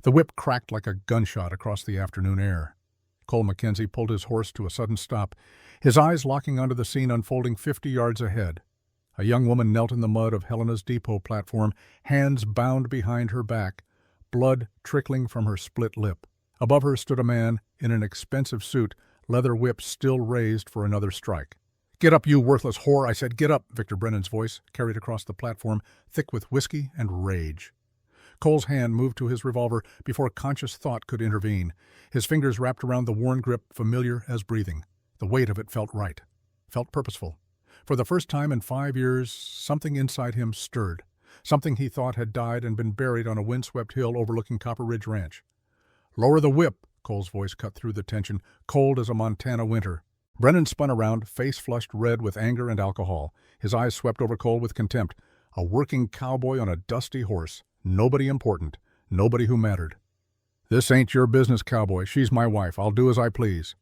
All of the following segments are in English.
The whip cracked like a gunshot across the afternoon air. Cole Mackenzie pulled his horse to a sudden stop, his eyes locking onto the scene unfolding 50 yards ahead. A young woman knelt in the mud of Helena's depot platform, hands bound behind her back, blood trickling from her split lip. Above her stood a man in an expensive suit, leather whip still raised for another strike. "Get up, you worthless whore, I said, get up!" Victor Brennan's voice carried across the platform, thick with whiskey and rage. Cole's hand moved to his revolver before conscious thought could intervene. His fingers wrapped around the worn grip, familiar as breathing. The weight of it felt right, felt purposeful. For the first time in 5 years, something inside him stirred. Something he thought had died and been buried on a windswept hill overlooking Copper Ridge Ranch. "Lower the whip!" Cole's voice cut through the tension, cold as a Montana winter. Brennan spun around, face flushed red with anger and alcohol. His eyes swept over Cole with contempt. A working cowboy on a dusty horse. Nobody important. Nobody who mattered. "This ain't your business, cowboy. She's my wife. I'll do as I please."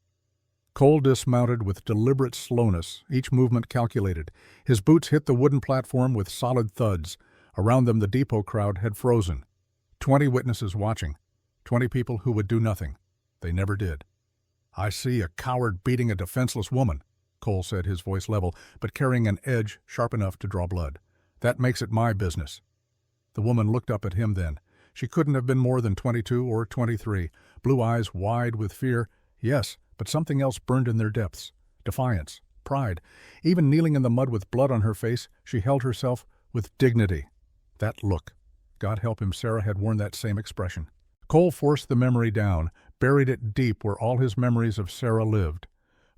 Cole dismounted with deliberate slowness, each movement calculated. His boots hit the wooden platform with solid thuds. Around them the depot crowd had frozen. 20 witnesses watching. 20 people who would do nothing. They never did. "I see a coward beating a defenseless woman," Cole said, his voice level, but carrying an edge sharp enough to draw blood. "That makes it my business." The woman looked up at him then. She couldn't have been more than 22 or 23, blue eyes wide with fear. Yes, but something else burned in their depths. Defiance, pride. Even kneeling in the mud with blood on her face, she held herself with dignity. That look. God help him, Sarah had worn that same expression. Cole forced the memory down, buried it deep where all his memories of Sarah lived.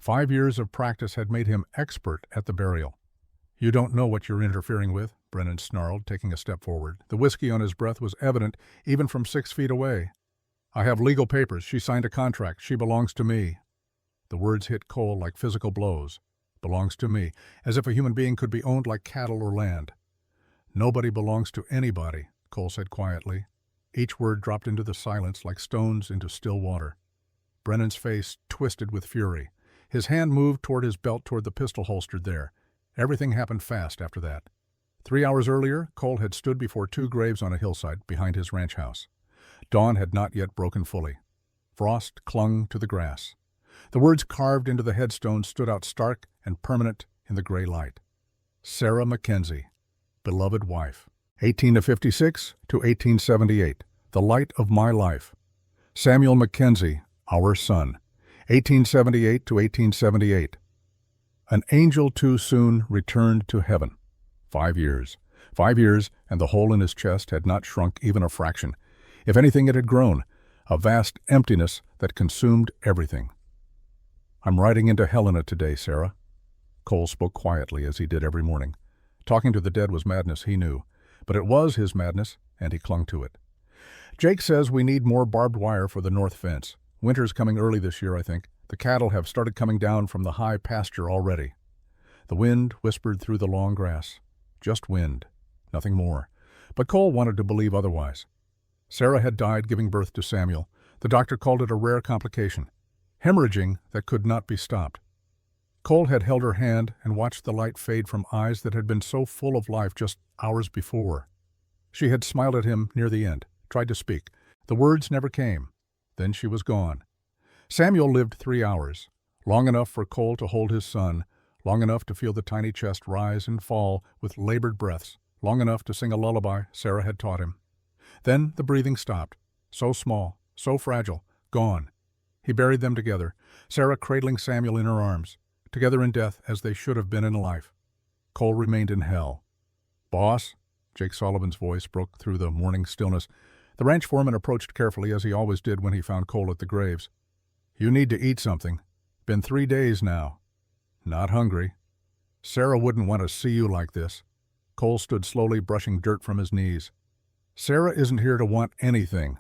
5 years of practice had made him expert at the burial. "You don't know what you're interfering with," Brennan snarled, taking a step forward. The whiskey on his breath was evident, even from 6 feet away. "I have legal papers. She signed a contract. She belongs to me." The words hit Cole like physical blows. "Belongs to me," as if a human being could be owned like cattle or land. "Nobody belongs to anybody," Cole said quietly. Each word dropped into the silence like stones into still water. Brennan's face twisted with fury. His hand moved toward his belt, toward the pistol holstered there. Everything happened fast after that. 3 hours earlier, Cole had stood before 2 graves on a hillside behind his ranch house. Dawn had not yet broken fully. Frost clung to the grass. The words carved into the headstone stood out stark and permanent in the gray light. Sarah Mackenzie, beloved wife. 1856 to 1878, the light of my life. Samuel Mackenzie, our son. 1878 to 1878. An angel too soon returned to heaven. 5 years. 5 years, and the hole in his chest had not shrunk even a fraction. If anything, it had grown, a vast emptiness that consumed everything. "I'm riding into Helena today, Sarah." Cole spoke quietly, as he did every morning. Talking to the dead was madness, he knew. But it was his madness, and he clung to it. "Jake says we need more barbed wire for the north fence. Winter's coming early this year, I think. The cattle have started coming down from the high pasture already." The wind whispered through the long grass. Just wind, nothing more. But Cole wanted to believe otherwise. Sarah had died giving birth to Samuel. The doctor called it a rare complication. Hemorrhaging that could not be stopped. Cole had held her hand and watched the light fade from eyes that had been so full of life just hours before. She had smiled at him near the end, tried to speak. The words never came. Then she was gone. Samuel lived 3 hours, long enough for Cole to hold his son, long enough to feel the tiny chest rise and fall with labored breaths, long enough to sing a lullaby Sarah had taught him. Then the breathing stopped, so small, so fragile, gone. He buried them together, Sarah cradling Samuel in her arms, together in death as they should have been in life. Cole remained in hell. "Boss?" Jake Sullivan's voice broke through the morning stillness. The ranch foreman approached carefully, as he always did when he found Cole at the graves. "You need to eat something. Been 3 days now." "Not hungry." "Sarah wouldn't want to see you like this." Cole stood slowly, brushing dirt from his knees. "Sarah isn't here to want anything."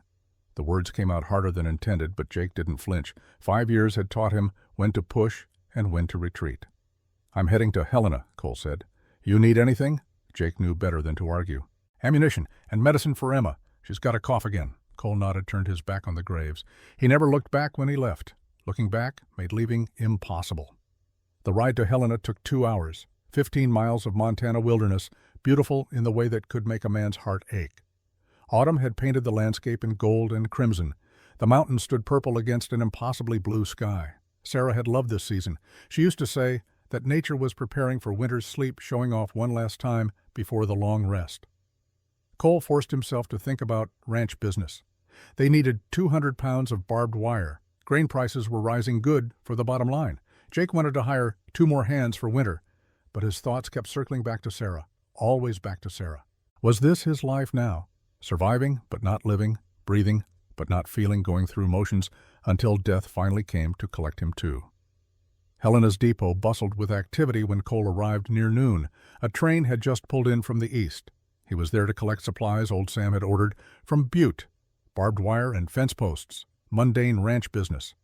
The words came out harder than intended, but Jake didn't flinch. 5 years had taught him when to push and when to retreat. "I'm heading to Helena," Cole said. "You need anything?" Jake knew better than to argue. "Ammunition and medicine for Emma. She's got a cough again." Cole nodded, turned his back on the graves. He never looked back when he left. Looking back made leaving impossible. The ride to Helena took 2 hours, 15 miles of Montana wilderness, beautiful in the way that could make a man's heart ache. Autumn had painted the landscape in gold and crimson. The mountains stood purple against an impossibly blue sky. Sarah had loved this season. She used to say that nature was preparing for winter's sleep, showing off one last time before the long rest. Cole forced himself to think about ranch business. They needed 200 pounds of barbed wire. Grain prices were rising good for the bottom line. Jake wanted to hire 2 more hands for winter, but his thoughts kept circling back to Sarah, always back to Sarah. Was this his life now? Surviving, but not living, breathing, but not feeling, going through motions until death finally came to collect him too. Helena's depot bustled with activity when Cole arrived near noon. A train had just pulled in from the east. He was there to collect supplies old Sam had ordered from Butte, barbed wire and fence posts, mundane ranch business.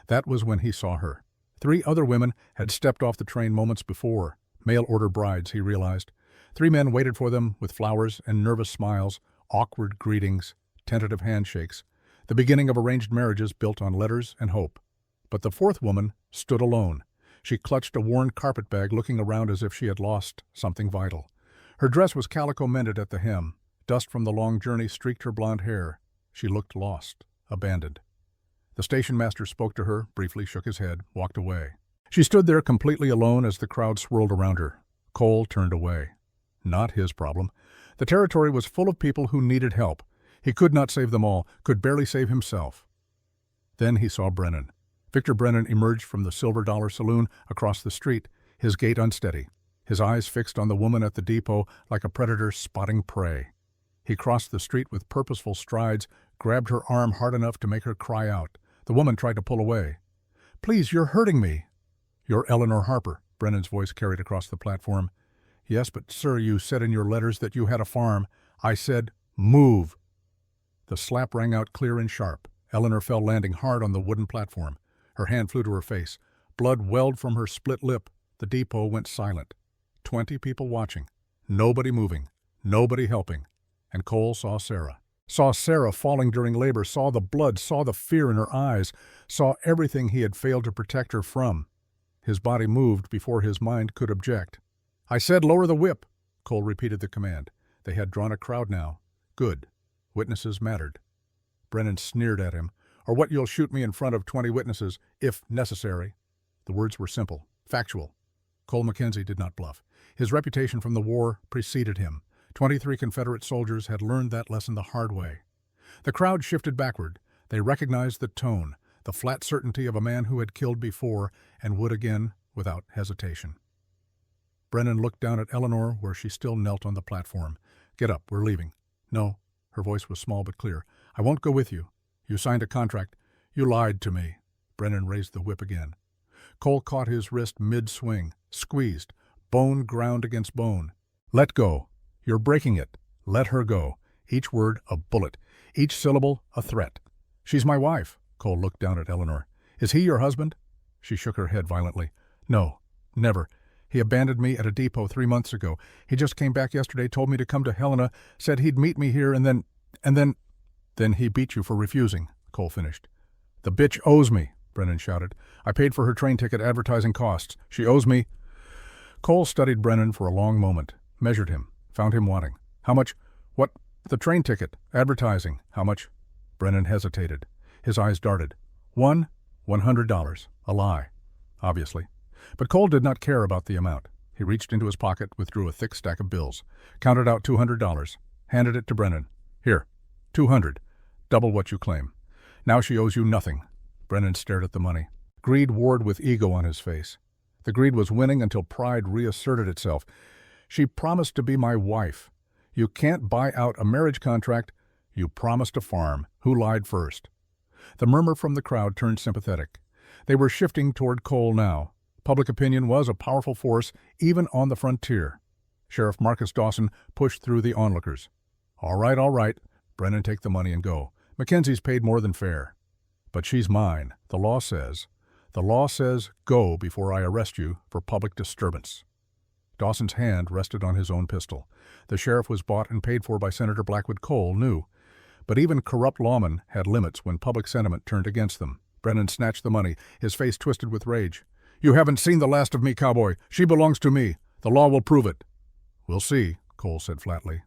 That was when he saw her. 3 other women had stepped off the train moments before. Mail-order brides, he realized. 3 men waited for them with flowers and nervous smiles, awkward greetings, tentative handshakes, the beginning of arranged marriages built on letters and hope. But the 4th woman stood alone. She clutched a worn carpet bag, looking around as if she had lost something vital. Her dress was calico mended at the hem. Dust from the long journey streaked her blonde hair. She looked lost, abandoned. The station master spoke to her, briefly shook his head, walked away. She stood there completely alone as the crowd swirled around her. Cole turned away. Not his problem. The territory was full of people who needed help. He could not save them all, could barely save himself. Then he saw Brennan. Victor Brennan emerged from the Silver Dollar Saloon across the street, his gait unsteady, his eyes fixed on the woman at the depot like a predator spotting prey. He crossed the street with purposeful strides, grabbed her arm hard enough to make her cry out. The woman tried to pull away. "Please, you're hurting me." "You're Eleanor Harper," Brennan's voice carried across the platform. "Yes, but sir, you said in your letters that you had a farm." "I said, move." The slap rang out clear and sharp. Eleanor fell, landing hard on the wooden platform. Her hand flew to her face. Blood welled from her split lip. The depot went silent. 20 people watching. Nobody moving. Nobody helping. And Cole saw Sarah. Saw Sarah falling during labor, saw the blood, saw the fear in her eyes, saw everything he had failed to protect her from. His body moved before his mind could object. "I said lower the whip," Cole repeated the command. They had drawn a crowd now. Good. Witnesses mattered. Brennan sneered at him. "Or what, you'll shoot me in front of 20 witnesses, if necessary." The words were simple, factual. Cole Mackenzie did not bluff. His reputation from the war preceded him. 23 Confederate soldiers had learned that lesson the hard way. The crowd shifted backward. They recognized the tone, the flat certainty of a man who had killed before and would again without hesitation. Brennan looked down at Eleanor where she still knelt on the platform. "Get up, we're leaving." "No." Her voice was small but clear. "I won't go with you. You signed a contract. You lied to me." Brennan raised the whip again. Cole caught his wrist mid-swing, squeezed, bone ground against bone. "Let go. You're breaking it. Let her go." Each word a bullet, each syllable a threat. "She's my wife." Cole looked down at Eleanor. "Is he your husband?" She shook her head violently. "No, never. He abandoned me at a depot 3 months ago. He just came back yesterday, told me to come to Helena, said he'd meet me here, and then... Then he beat you for refusing," Cole finished. "The bitch owes me," Brennan shouted. "I paid for her train ticket, advertising costs. She owes me." Cole studied Brennan for a long moment, measured him, found him wanting. "How much? What? The train ticket, advertising. How much?" Brennan hesitated. His eyes darted. $100. A lie, obviously. But Cole did not care about the amount. He reached into his pocket, withdrew a thick stack of bills, counted out $200, handed it to Brennan. "Here, 200. Double what you claim. Now she owes you nothing." Brennan stared at the money. Greed warred with ego on his face. The greed was winning until pride reasserted itself. "She promised to be my wife. You can't buy out a marriage contract. You promised a farm. Who lied first?" The murmur from the crowd turned sympathetic. They were shifting toward Cole now. Public opinion was a powerful force, even on the frontier. Sheriff Marcus Dawson pushed through the onlookers. All right. Brennan, take the money and go. Mackenzie's paid more than fair. But she's mine. The law says go before I arrest you for public disturbance." Dawson's hand rested on his own pistol. The sheriff was bought and paid for by Senator Blackwood Cole, knew. But even corrupt lawmen had limits when public sentiment turned against them. Brennan snatched the money, his face twisted with rage. "You haven't seen the last of me, cowboy. She belongs to me. The law will prove it." "We'll see," Cole said flatly.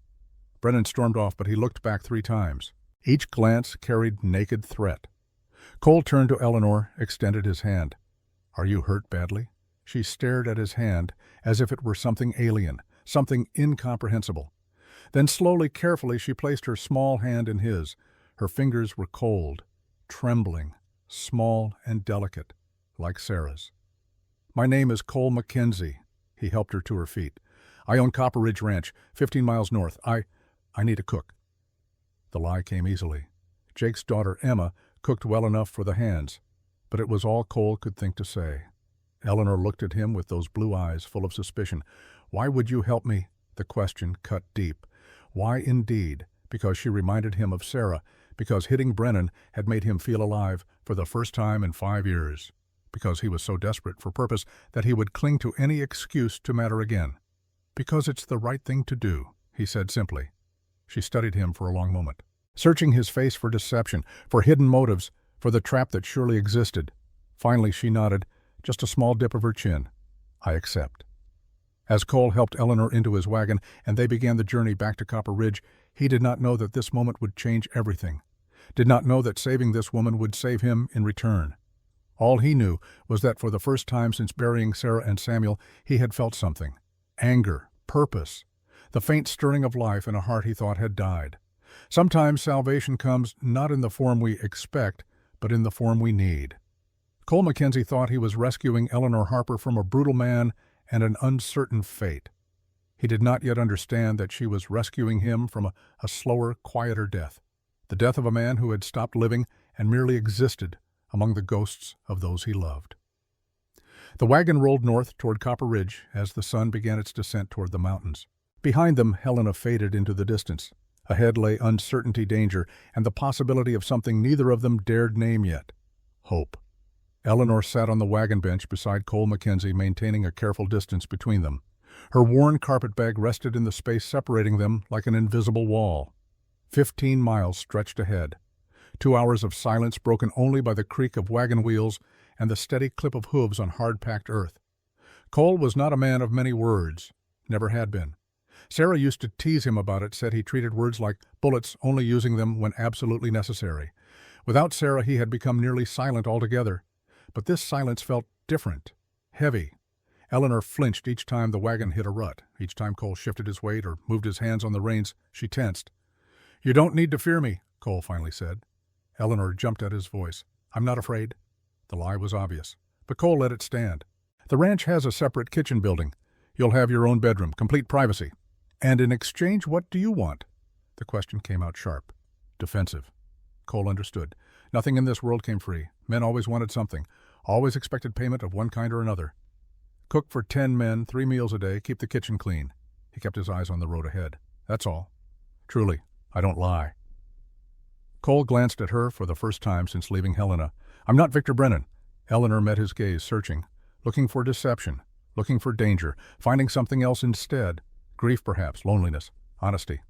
Brennan stormed off, but he looked back 3 times. Each glance carried naked threat. Cole turned to Eleanor, extended his hand. "Are you hurt badly?" She stared at his hand as if it were something alien, something incomprehensible. Then slowly, carefully, she placed her small hand in his. Her fingers were cold, trembling, small and delicate, like Sarah's. "My name is Cole Mackenzie." He helped her to her feet. "I own Copper Ridge Ranch, 15 miles north. I need a cook." The lie came easily. Jake's daughter, Emma, cooked well enough for the hands, but it was all Cole could think to say. Eleanor looked at him with those blue eyes full of suspicion. "Why would you help me?" The question cut deep. Why indeed? Because she reminded him of Sarah, because hitting Brennan had made him feel alive for the first time in 5 years, because he was so desperate for purpose that he would cling to any excuse to matter again. "Because it's the right thing to do," he said simply. She studied him for a long moment, searching his face for deception, for hidden motives, for the trap that surely existed. Finally she nodded, just a small dip of her chin. "I accept." As Cole helped Eleanor into his wagon and they began the journey back to Copper Ridge, he did not know that this moment would change everything, did not know that saving this woman would save him in return. All he knew was that for the first time since burying Sarah and Samuel, he had felt something. Anger, purpose, the faint stirring of life in a heart he thought had died. Sometimes salvation comes not in the form we expect, but in the form we need. Cole Mackenzie thought he was rescuing Eleanor Harper from a brutal man and an uncertain fate. He did not yet understand that she was rescuing him from a slower, quieter death, the death of a man who had stopped living and merely existed among the ghosts of those he loved. The wagon rolled north toward Copper Ridge as the sun began its descent toward the mountains. Behind them, Helena faded into the distance. Ahead lay uncertainty, danger, and the possibility of something neither of them dared name yet: hope. Eleanor sat on the wagon bench beside Cole Mackenzie, maintaining a careful distance between them. Her worn carpetbag rested in the space separating them like an invisible wall. 15 miles stretched ahead. 2 hours of silence broken only by the creak of wagon wheels and the steady clip of hooves on hard-packed earth. Cole was not a man of many words, never had been. Sarah used to tease him about it, said he treated words like bullets, only using them when absolutely necessary. Without Sarah, he had become nearly silent altogether. But this silence felt different, heavy. Eleanor flinched each time the wagon hit a rut. Each time Cole shifted his weight or moved his hands on the reins, she tensed. "You don't need to fear me," Cole finally said. Eleanor jumped at his voice. "I'm not afraid." The lie was obvious, but Cole let it stand. "The ranch has a separate kitchen building. You'll have your own bedroom, complete privacy. And in exchange, what do you want?" The question came out sharp, defensive. Cole understood. Nothing in this world came free. Men always wanted something, always expected payment of one kind or another. "Cook for 10 men, 3 meals a day, keep the kitchen clean." He kept his eyes on the road ahead. "That's all. Truly, I don't lie." Cole glanced at her for the first time since leaving Helena. "I'm not Victor Brennan." Eleanor met his gaze, searching, looking for deception, looking for danger, finding something else instead. Grief perhaps, loneliness, honesty.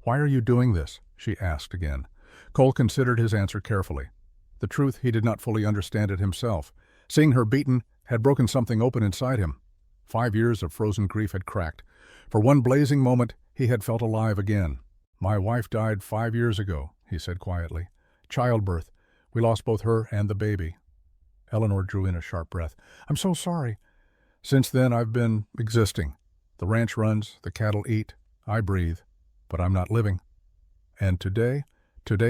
"Why are you doing this?" she asked again. Cole considered his answer carefully. The truth, he did not fully understand it himself. Seeing her beaten had broken something open inside him. 5 years of frozen grief had cracked. For one blazing moment, he had felt alive again. "My wife died 5 years ago," he said quietly. "Childbirth. We lost both her and the baby." Eleanor drew in a sharp breath. "I'm so sorry." "Since then, I've been existing. The ranch runs, the cattle eat, I breathe, but I'm not living. And today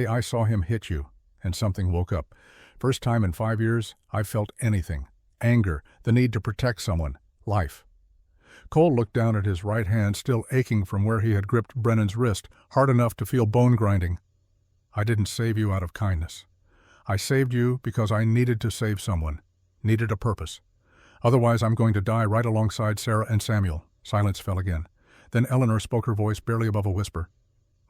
I saw him hit you, and something woke up. First time in 5 years, I felt anything. Anger, the need to protect someone, life." Cole looked down at his right hand, still aching from where he had gripped Brennan's wrist, hard enough to feel bone grinding. "I didn't save you out of kindness. I saved you because I needed to save someone, needed a purpose. Otherwise, I'm going to die right alongside Sarah and Samuel." Silence fell again. Then Eleanor spoke, her voice barely above a whisper.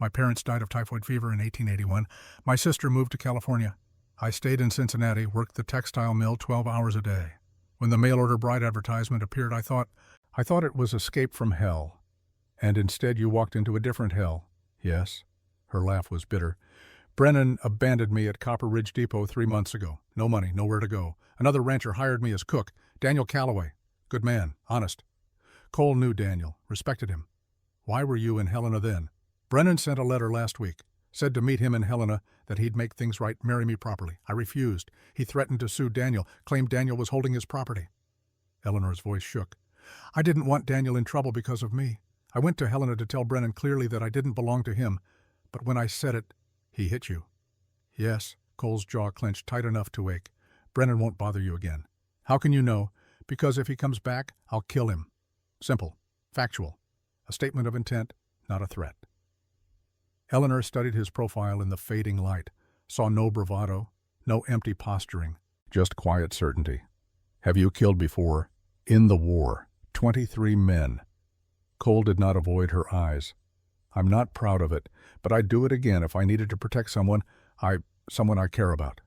"My parents died of typhoid fever in 1881. My sister moved to California. I stayed in Cincinnati, worked the textile mill 12 hours a day. When the mail-order bride advertisement appeared, I thought it was escape from hell. And instead you walked into a different hell." "Yes." Her laugh was bitter. "Brennan abandoned me at Copper Ridge Depot 3 months ago. No money, nowhere to go. Another rancher hired me as cook, Daniel Calloway. Good man, honest." Cole knew Daniel, respected him. "Why were you in Helena then?" Brennan sent a letter last week. Said to meet him and Helena, that he'd make things right, marry me properly. I refused. He threatened to sue Daniel, claimed Daniel was holding his property. Eleanor's voice shook. I didn't want Daniel in trouble because of me. I went to Helena to tell Brennan clearly that I didn't belong to him, but when I said it, he hit you. Yes, Cole's jaw clenched tight enough to ache. Brennan won't bother you again. How can you know? Because if he comes back, I'll kill him. Simple. Factual. A statement of intent, not a threat. Eleanor studied his profile in the fading light, saw no bravado, no empty posturing, just quiet certainty. Have you killed before? In the war. 23 men. Cole did not avoid her eyes. I'm not proud of it, but I'd do it again if I needed to protect someone I care about.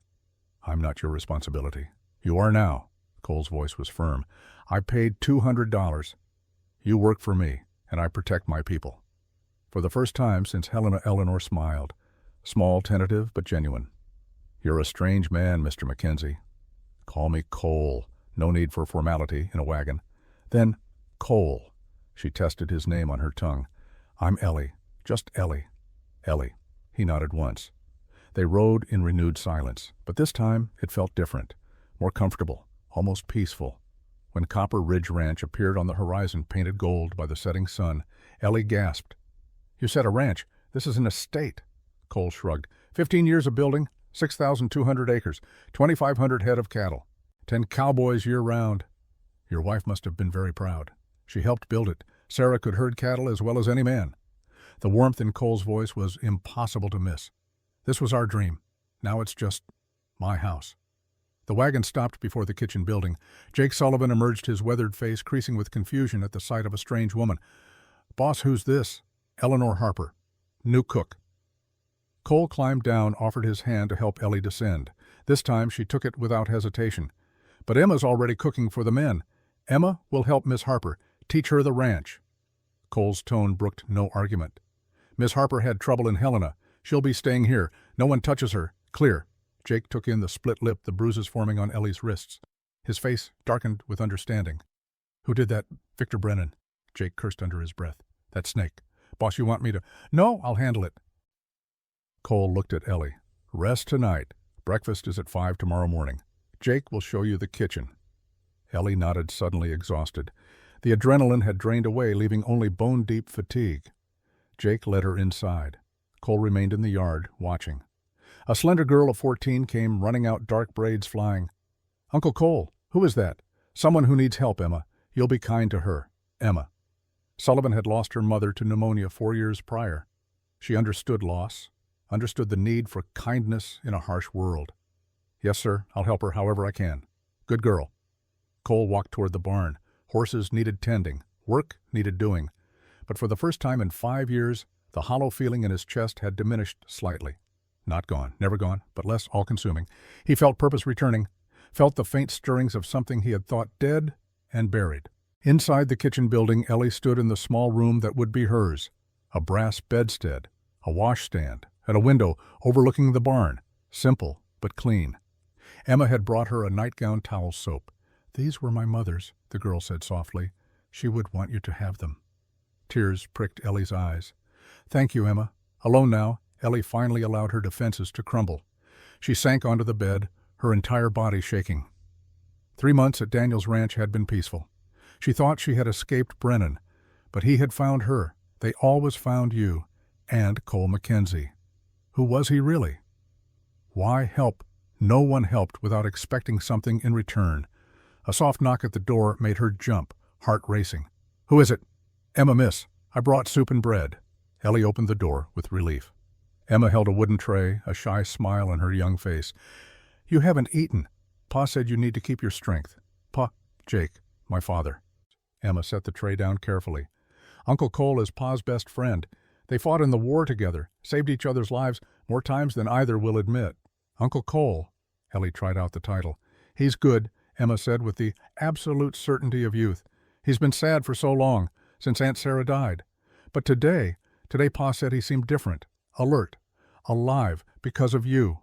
I'm not your responsibility. You are now. Cole's voice was firm. I paid $200. You work for me, and I protect my people. For the first time since Helena, Eleanor smiled. Small, tentative, but genuine. You're a strange man, Mr. Mackenzie. Call me Cole. No need for formality in a wagon. Then, Cole. She tested his name on her tongue. I'm Ellie. Just Ellie. Ellie. He nodded once. They rode in renewed silence, but this time it felt different, more comfortable, almost peaceful. When Copper Ridge Ranch appeared on the horizon painted gold by the setting sun, Ellie gasped. You said a ranch. This is an estate. Cole shrugged. 15 years of building, 6,200 acres, 2,500 head of cattle, 10 cowboys year-round. Your wife must have been very proud. She helped build it. Sarah could herd cattle as well as any man. The warmth in Cole's voice was impossible to miss. This was our dream. Now it's just my house. The wagon stopped before the kitchen building. Jake Sullivan emerged, his weathered face creasing with confusion at the sight of a strange woman. Boss, who's this? Eleanor Harper. New cook. Cole climbed down, offered his hand to help Ellie descend. This time she took it without hesitation. But Emma's already cooking for the men. Emma will help Miss Harper. Teach her the ranch. Cole's tone brooked no argument. Miss Harper had trouble in Helena. She'll be staying here. No one touches her. Clear. Jake took in the split lip, the bruises forming on Ellie's wrists. His face darkened with understanding. Who did that? Victor Brennan. Jake cursed under his breath. That snake. Boss, you want me to? No, I'll handle it. Cole looked at Ellie. Rest tonight. Breakfast is at 5 tomorrow morning. Jake will show you the kitchen. Ellie nodded, suddenly exhausted. The adrenaline had drained away, leaving only bone-deep fatigue. Jake led her inside. Cole remained in the yard, watching. A slender girl of 14 came running out, dark braids flying. Uncle Cole, who is that? Someone who needs help, Emma. You'll be kind to her. Emma. Sullivan had lost her mother to pneumonia 4 years prior. She understood loss, understood the need for kindness in a harsh world. Yes, sir, I'll help her however I can. Good girl. Cole walked toward the barn. Horses needed tending. Work needed doing. But for the first time in 5 years, the hollow feeling in his chest had diminished slightly. Not gone, never gone, but less all-consuming. He felt purpose returning, felt the faint stirrings of something he had thought dead and buried. Inside the kitchen building, Ellie stood in the small room that would be hers. A brass bedstead, a washstand, and a window overlooking the barn. Simple, but clean. Emma had brought her a nightgown towel soap. These were my mother's, the girl said softly. She would want you to have them. Tears pricked Ellie's eyes. Thank you, Emma. Alone now, Ellie finally allowed her defenses to crumble. She sank onto the bed, her entire body shaking. 3 months at Daniel's ranch had been peaceful. She thought she had escaped Brennan, but he had found her. They always found you, and Cole Mackenzie. Who was he really? Why help? No one helped without expecting something in return. A soft knock at the door made her jump, heart racing. Who is it? Emma, miss. I brought soup and bread. Ellie opened the door with relief. Emma held a wooden tray, a shy smile on her young face. You haven't eaten. Pa said you need to keep your strength. Pa, Jake, my father. Emma set the tray down carefully. Uncle Cole is Pa's best friend. They fought in the war together, saved each other's lives more times than either will admit. Uncle Cole, Ellie tried out the title. He's good, Emma said with the absolute certainty of youth. He's been sad for so long, since Aunt Sarah died. But today Pa said he seemed different, alert, alive, because of you.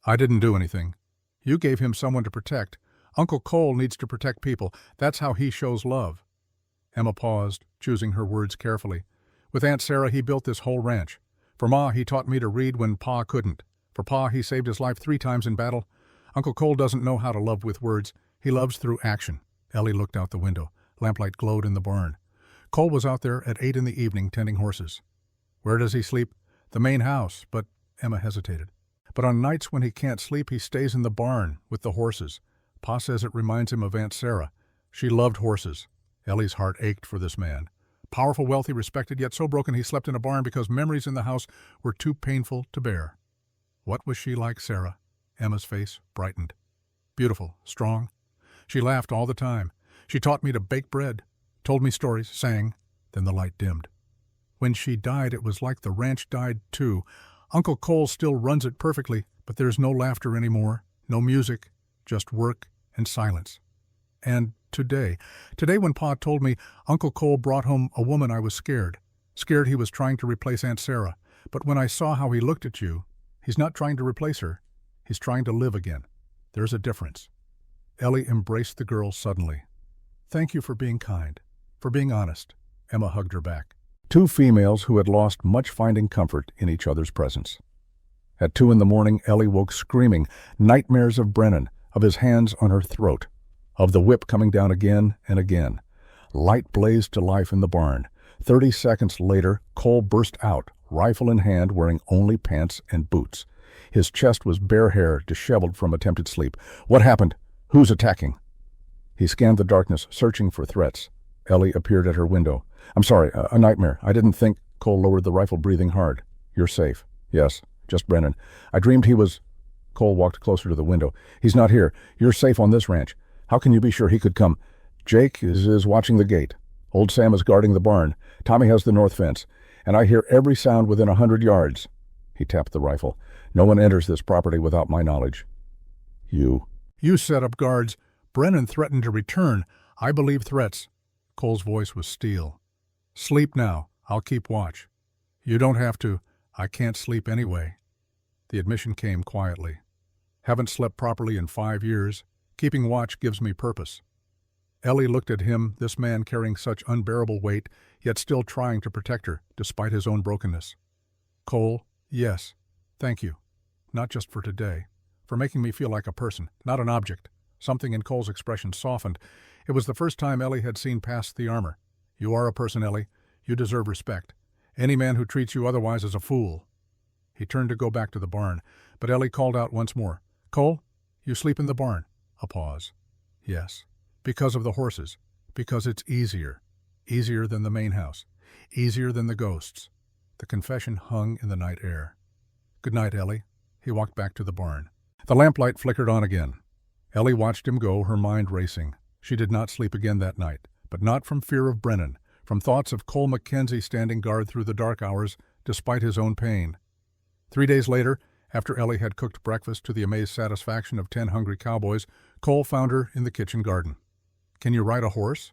I didn't do anything. You gave him someone to protect. Uncle Cole needs to protect people. That's how he shows love. Emma paused, choosing her words carefully. With Aunt Sarah, he built this whole ranch. For Ma, he taught me to read when Pa couldn't. For Pa, he saved his life 3 times in battle. Uncle Cole doesn't know how to love with words. He loves through action." Ellie looked out the window. Lamplight glowed in the barn. Cole was out there at 8 in the evening tending horses. "Where does he sleep?" "The main house," but Emma hesitated. "But on nights when he can't sleep, he stays in the barn with the horses. Pa says it reminds him of Aunt Sarah. She loved horses." Ellie's heart ached for this man. Powerful, wealthy, respected, yet so broken he slept in a barn because memories in the house were too painful to bear. What was she like, Sarah? Emma's face brightened. Beautiful, strong. She laughed all the time. She taught me to bake bread, told me stories, sang. Then the light dimmed. When she died, it was like the ranch died too. Uncle Cole still runs it perfectly, but there's no laughter anymore, no music, just work and silence. And today when Pa told me Uncle Cole brought home a woman, I was scared. Scared he was trying to replace Aunt Sarah. But when I saw how he looked at you, he's not trying to replace her. He's trying to live again. There's a difference. Ellie embraced the girl suddenly. Thank you for being kind, for being honest. Emma hugged her back. Two females who had lost much finding comfort in each other's presence. At 2 a.m, Ellie woke screaming, nightmares of Brennan, of his hands on her throat, of the whip coming down again and again. Light blazed to life in the barn. 30 seconds later, Cole burst out, rifle in hand, wearing only pants and boots. His chest was bare hair, disheveled from attempted sleep. What happened? Who's attacking? He scanned the darkness, searching for threats. Ellie appeared at her window. I'm sorry, a nightmare. I didn't think. Cole lowered the rifle, breathing hard. You're safe. Yes, just Brennan. I dreamed he was... Cole walked closer to the window. He's not here. You're safe on this ranch. How can you be sure he could come? Jake is watching the gate. Old Sam is guarding the barn. Tommy has the north fence. And I hear every sound within 100 yards. He tapped the rifle. No one enters this property without my knowledge. You set up guards. Brennan threatened to return. I believe threats. Cole's voice was steel. Sleep now. I'll keep watch. You don't have to. I can't sleep anyway. The admission came quietly. Haven't slept properly in 5 years. Keeping watch gives me purpose. Ellie looked at him, this man carrying such unbearable weight, yet still trying to protect her, despite his own brokenness. Cole, yes. Thank you. Not just for today. For making me feel like a person, not an object. Something in Cole's expression softened. It was the first time Ellie had seen past the armor. You are a person, Ellie. You deserve respect. Any man who treats you otherwise is a fool. He turned to go back to the barn, but Ellie called out once more. Cole, you sleep in the barn. A pause. Yes. Because of the horses. Because it's easier. Easier than the main house. Easier than the ghosts. The confession hung in the night air. Good night, Ellie. He walked back to the barn. The lamplight flickered on again. Ellie watched him go, her mind racing. She did not sleep again that night, but not from fear of Brennan, from thoughts of Cole Mackenzie standing guard through the dark hours, despite his own pain. 3 days later, after Ellie had cooked breakfast to the amazed satisfaction of 10 hungry cowboys, Cole found her in the kitchen garden. Can you ride a horse?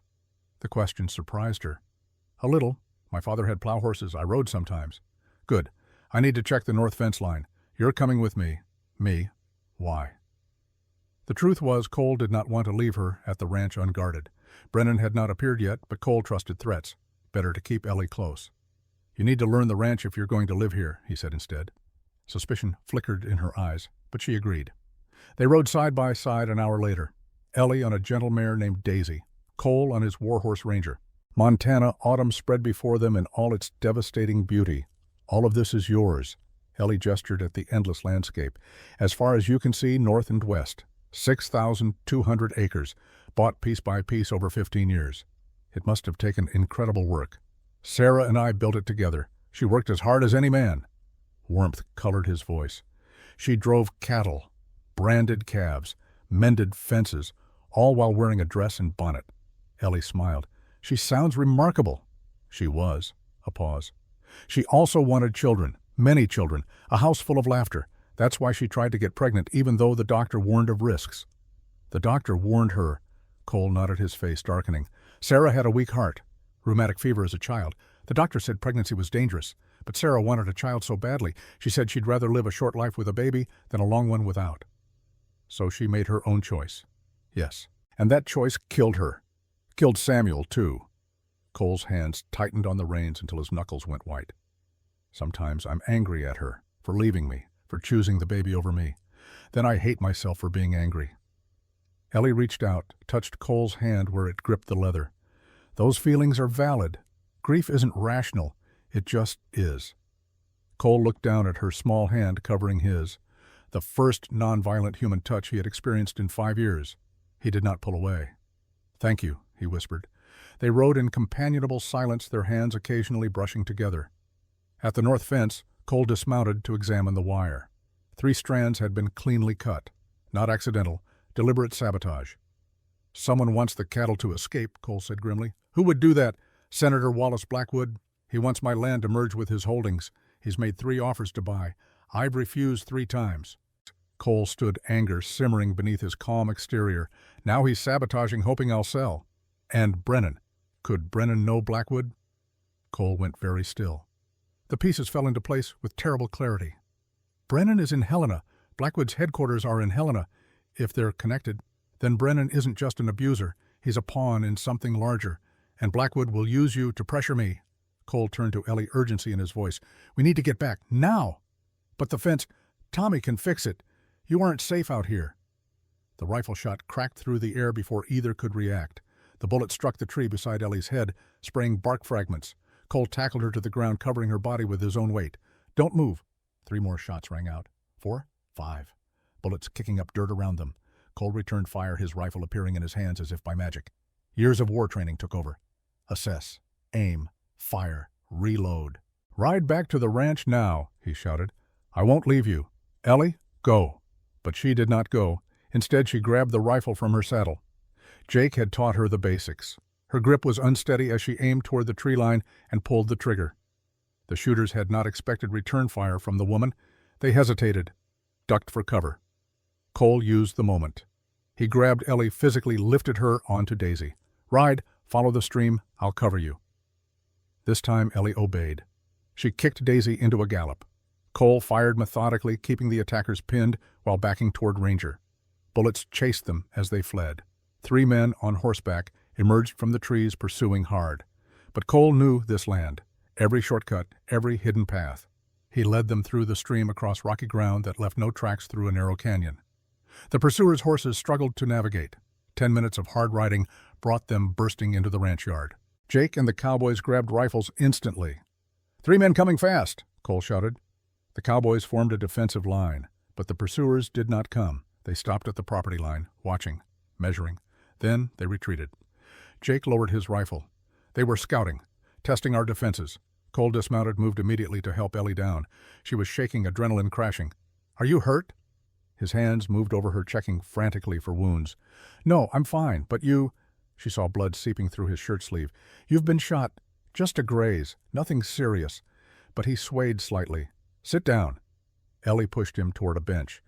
The question surprised her. A little. My father had plow horses. I rode sometimes. Good. I need to check the north fence line. You're coming with me. Me. Why? The truth was, Cole did not want to leave her at the ranch unguarded. Brennan had not appeared yet, but Cole trusted threats. Better to keep Ellie close. You need to learn the ranch if you're going to live here, he said instead. Suspicion flickered in her eyes, but she agreed. They rode side by side an hour later. Ellie on a gentle mare named Daisy, Cole on his warhorse Ranger. Montana autumn spread before them in all its devastating beauty. All of this is yours. Ellie gestured at the endless landscape. As far as you can see, north and west. 6,200 acres, bought piece by piece over 15 years. It must have taken incredible work. Sarah and I built it together. She worked as hard as any man. Warmth colored his voice. She drove cattle, branded calves, mended fences, all while wearing a dress and bonnet. Ellie smiled. She sounds remarkable. She was. A pause. She also wanted children, many children, a house full of laughter. That's why she tried to get pregnant, even though the doctor warned of risks. The doctor warned her. Cole nodded, his face darkening. Sarah had a weak heart, rheumatic fever as a child. The doctor said pregnancy was dangerous, but Sarah wanted a child so badly, she said she'd rather live a short life with a baby than a long one without. So she made her own choice. Yes, and that choice killed her. Killed Samuel, too. Cole's hands tightened on the reins until his knuckles went white. Sometimes I'm angry at her for leaving me, for choosing the baby over me. Then I hate myself for being angry. Ellie reached out, touched Cole's hand where it gripped the leather. Those feelings are valid. Grief isn't rational. It just is. Cole looked down at her small hand covering his, the first nonviolent human touch he had experienced in 5 years. He did not pull away. "Thank you," he whispered. They rode in companionable silence, their hands occasionally brushing together. At the north fence, Cole dismounted to examine the wire. 3 strands had been cleanly cut. Not accidental, deliberate sabotage. "Someone wants the cattle to escape," Cole said grimly. "Who would do that? Senator Wallace Blackwood? He wants my land to merge with his holdings. He's made 3 offers to buy. I've refused 3 times. Cole stood, anger simmering beneath his calm exterior. Now he's sabotaging, hoping I'll sell. And Brennan. Could Brennan know Blackwood? Cole went very still. The pieces fell into place with terrible clarity. Brennan is in Helena. Blackwood's headquarters are in Helena. If they're connected, then Brennan isn't just an abuser. He's a pawn in something larger. And Blackwood will use you to pressure me. Cole turned to Ellie, urgency in his voice. We need to get back, now! But the fence, Tommy can fix it. You aren't safe out here. The rifle shot cracked through the air before either could react. The bullet struck the tree beside Ellie's head, spraying bark fragments. Cole tackled her to the ground, covering her body with his own weight. Don't move. 3 more shots rang out. 4, 5. Bullets kicking up dirt around them. Cole returned fire, his rifle appearing in his hands as if by magic. Years of war training took over. Assess, aim, fire, reload. Ride back to the ranch now, he shouted. I won't leave you. Ellie, go. But she did not go. Instead, she grabbed the rifle from her saddle. Jake had taught her the basics. Her grip was unsteady as she aimed toward the tree line and pulled the trigger. The shooters had not expected return fire from the woman. They hesitated, ducked for cover. Cole used the moment. He grabbed Ellie, physically lifted her onto Daisy. Ride, follow the stream, I'll cover you. This time Ellie obeyed. She kicked Daisy into a gallop. Cole fired methodically, keeping the attackers pinned while backing toward Ranger. Bullets chased them as they fled. 3 men on horseback emerged from the trees, pursuing hard. But Cole knew this land, every shortcut, every hidden path. He led them through the stream across rocky ground that left no tracks through a narrow canyon. The pursuers' horses struggled to navigate. 10 minutes of hard riding brought them bursting into the ranch yard. Jake and the cowboys grabbed rifles instantly. 3 men coming fast, Cole shouted. The cowboys formed a defensive line, but the pursuers did not come. They stopped at the property line, watching, measuring. Then they retreated. Jake lowered his rifle. They were scouting, testing our defenses. Cole dismounted, moved immediately to help Ellie down. She was shaking, adrenaline crashing. Are you hurt? His hands moved over her, checking frantically for wounds. No, I'm fine, but you... She saw blood seeping through his shirt sleeve. You've been shot. Just a graze. Nothing serious. But he swayed slightly. Sit down. Ellie pushed him toward a bench.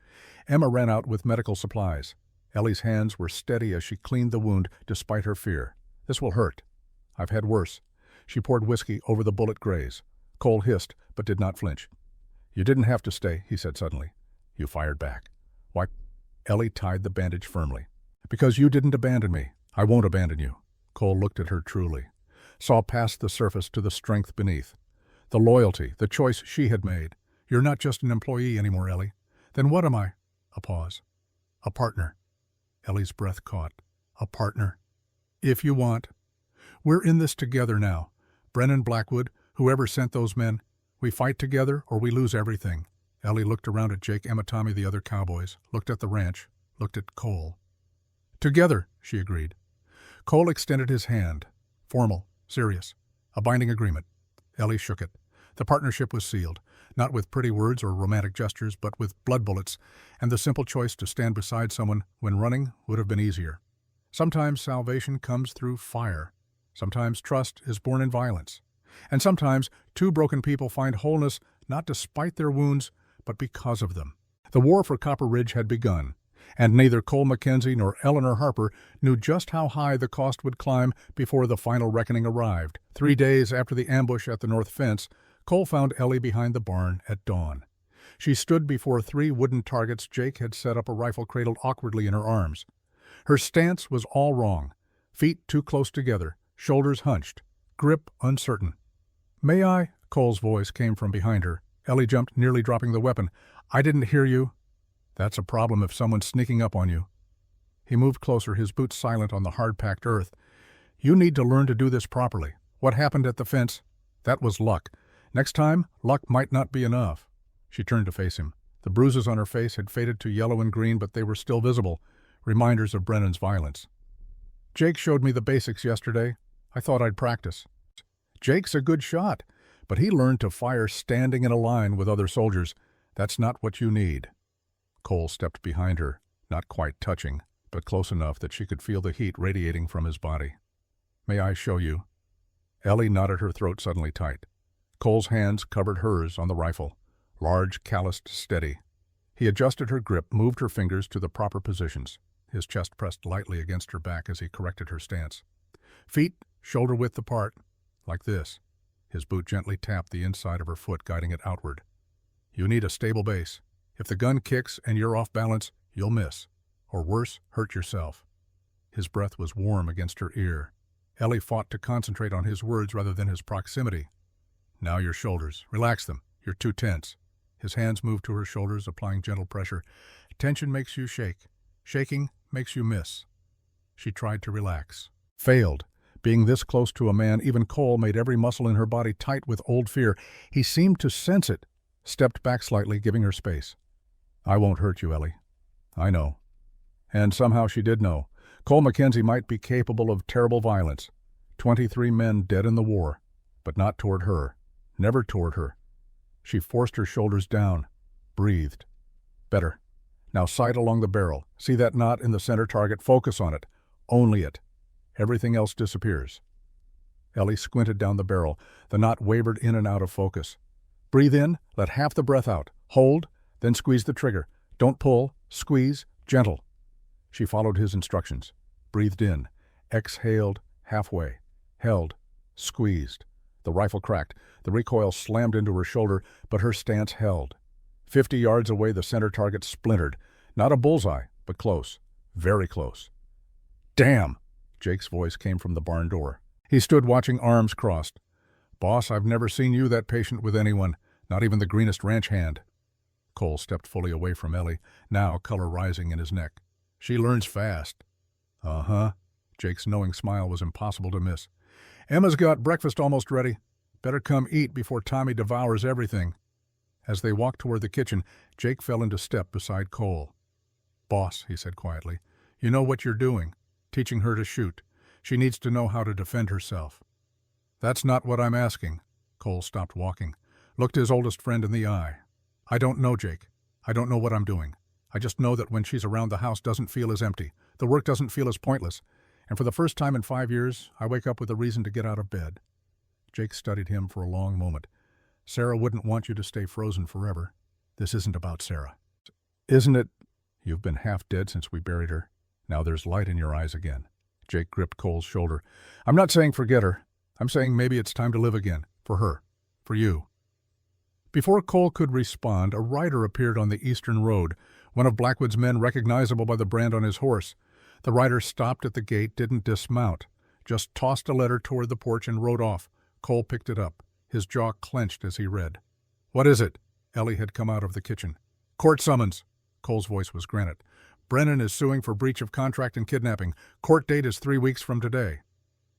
Emma ran out with medical supplies. Ellie's hands were steady as she cleaned the wound despite her fear. This will hurt. I've had worse. She poured whiskey over the bullet graze. Cole hissed, but did not flinch. You didn't have to stay, he said suddenly. You fired back. Why? Ellie tied the bandage firmly. Because you didn't abandon me. I won't abandon you. Cole looked at her truly, saw past the surface to the strength beneath. The loyalty, the choice she had made. You're not just an employee anymore, Ellie. Then what am I? A pause. A partner. Ellie's breath caught. A partner. If you want. We're in this together now. Brennan, Blackwood, whoever sent those men. We fight together or we lose everything. Ellie looked around at Jake, Emma, Tommy, the other cowboys, looked at the ranch, looked at Cole. Together, she agreed. Cole extended his hand. Formal, serious. A binding agreement. Ellie shook it. The partnership was sealed, not with pretty words or romantic gestures, but with blood bullets, and the simple choice to stand beside someone when running would have been easier. Sometimes salvation comes through fire. Sometimes trust is born in violence. And sometimes 2 broken people find wholeness not despite their wounds, but because of them. The war for Copper Ridge had begun, and neither Cole Mackenzie nor Eleanor Harper knew just how high the cost would climb before the final reckoning arrived. 3 days after the ambush at the north fence, Cole found Ellie behind the barn at dawn. She stood before 3 wooden targets Jake had set up, a rifle cradled awkwardly in her arms. Her stance was all wrong. Feet too close together, shoulders hunched. grip uncertain. "May I?" Cole's voice came from behind her. Ellie jumped, nearly dropping the weapon. "I didn't hear you." "That's a problem if someone's sneaking up on you." He moved closer, his boots silent on the hard-packed earth. "You need to learn to do this properly. What happened at the fence? That was luck. Next time, luck might not be enough." She turned to face him. The bruises on her face had faded to yellow and green, but they were still visible, reminders of Brennan's violence. "Jake showed me the basics yesterday. I thought I'd practice." "Jake's a good shot, but he learned to fire standing in a line with other soldiers. That's not what you need." Cole stepped behind her, not quite touching, but close enough that she could feel the heat radiating from his body. "May I show you?" Ellie knotted her throat suddenly tight. Cole's hands covered hers on the rifle, large, calloused, steady. He adjusted her grip, moved her fingers to the proper positions. His chest pressed lightly against her back as he corrected her stance. "Feet shoulder-width apart, like this." His boot gently tapped the inside of her foot, guiding it outward. "You need a stable base. If the gun kicks and you're off balance, you'll miss. Or worse, hurt yourself." His breath was warm against her ear. Ellie fought to concentrate on his words rather than his proximity. "Now your shoulders. Relax them. You're too tense." His hands moved to her shoulders, applying gentle pressure. "Tension makes you shake. Shaking makes you miss." She tried to relax. Failed. Being this close to a man, even Cole made every muscle in her body tight with old fear. He seemed to sense it. Stepped back slightly, giving her space. "I won't hurt you, Ellie." "I know." And somehow she did know. Cole Mackenzie might be capable of terrible violence. 23 men dead in the war, but not toward her. Never toward her. She forced her shoulders down, breathed. "Better. Now sight along the barrel. See that knot in the center target? Focus on it. Only it. Everything else disappears." Ellie squinted down the barrel. The knot wavered in and out of focus. "Breathe in, let half the breath out. Hold, then squeeze the trigger. Don't pull, squeeze, gentle." She followed his instructions. Breathed in, exhaled halfway, held, squeezed. The rifle cracked. The recoil slammed into her shoulder, but her stance held. 50 yards away, the center target splintered. Not a bullseye, but close. Very close. "Damn!" Jake's voice came from the barn door. He stood watching, arms crossed. "Boss, I've never seen you that patient with anyone, not even the greenest ranch hand." Cole stepped fully away from Ellie, now color rising in his neck. "She learns fast." "Uh-huh." Jake's knowing smile was impossible to miss. "Emma's got breakfast almost ready. Better come eat before Tommy devours everything." As they walked toward the kitchen, Jake fell into step beside Cole. "Boss," he said quietly, "you know what you're doing, teaching her to shoot. She needs to know how to defend herself." "That's not what I'm asking." Cole stopped walking, looked his oldest friend in the eye. "I don't know, Jake. I don't know what I'm doing. I just know that when she's around, the house doesn't feel as empty. The work doesn't feel as pointless. And for the first time in 5 years, I wake up with a reason to get out of bed." Jake studied him for a long moment. "Sarah wouldn't want you to stay frozen forever. This isn't about Sarah." "Isn't it?" "You've been half dead since we buried her. Now there's light in your eyes again." Jake gripped Cole's shoulder. "I'm not saying forget her. I'm saying maybe it's time to live again. For her. For you." Before Cole could respond, a rider appeared on the eastern road, one of Blackwood's men recognizable by the brand on his horse. The rider stopped at the gate, didn't dismount, just tossed a letter toward the porch and rode off. Cole picked it up. His jaw clenched as he read. "What is it?" Ellie had come out of the kitchen. "Court summons." Cole's voice was granite. "Brennan is suing for breach of contract and kidnapping. Court date is 3 weeks from today."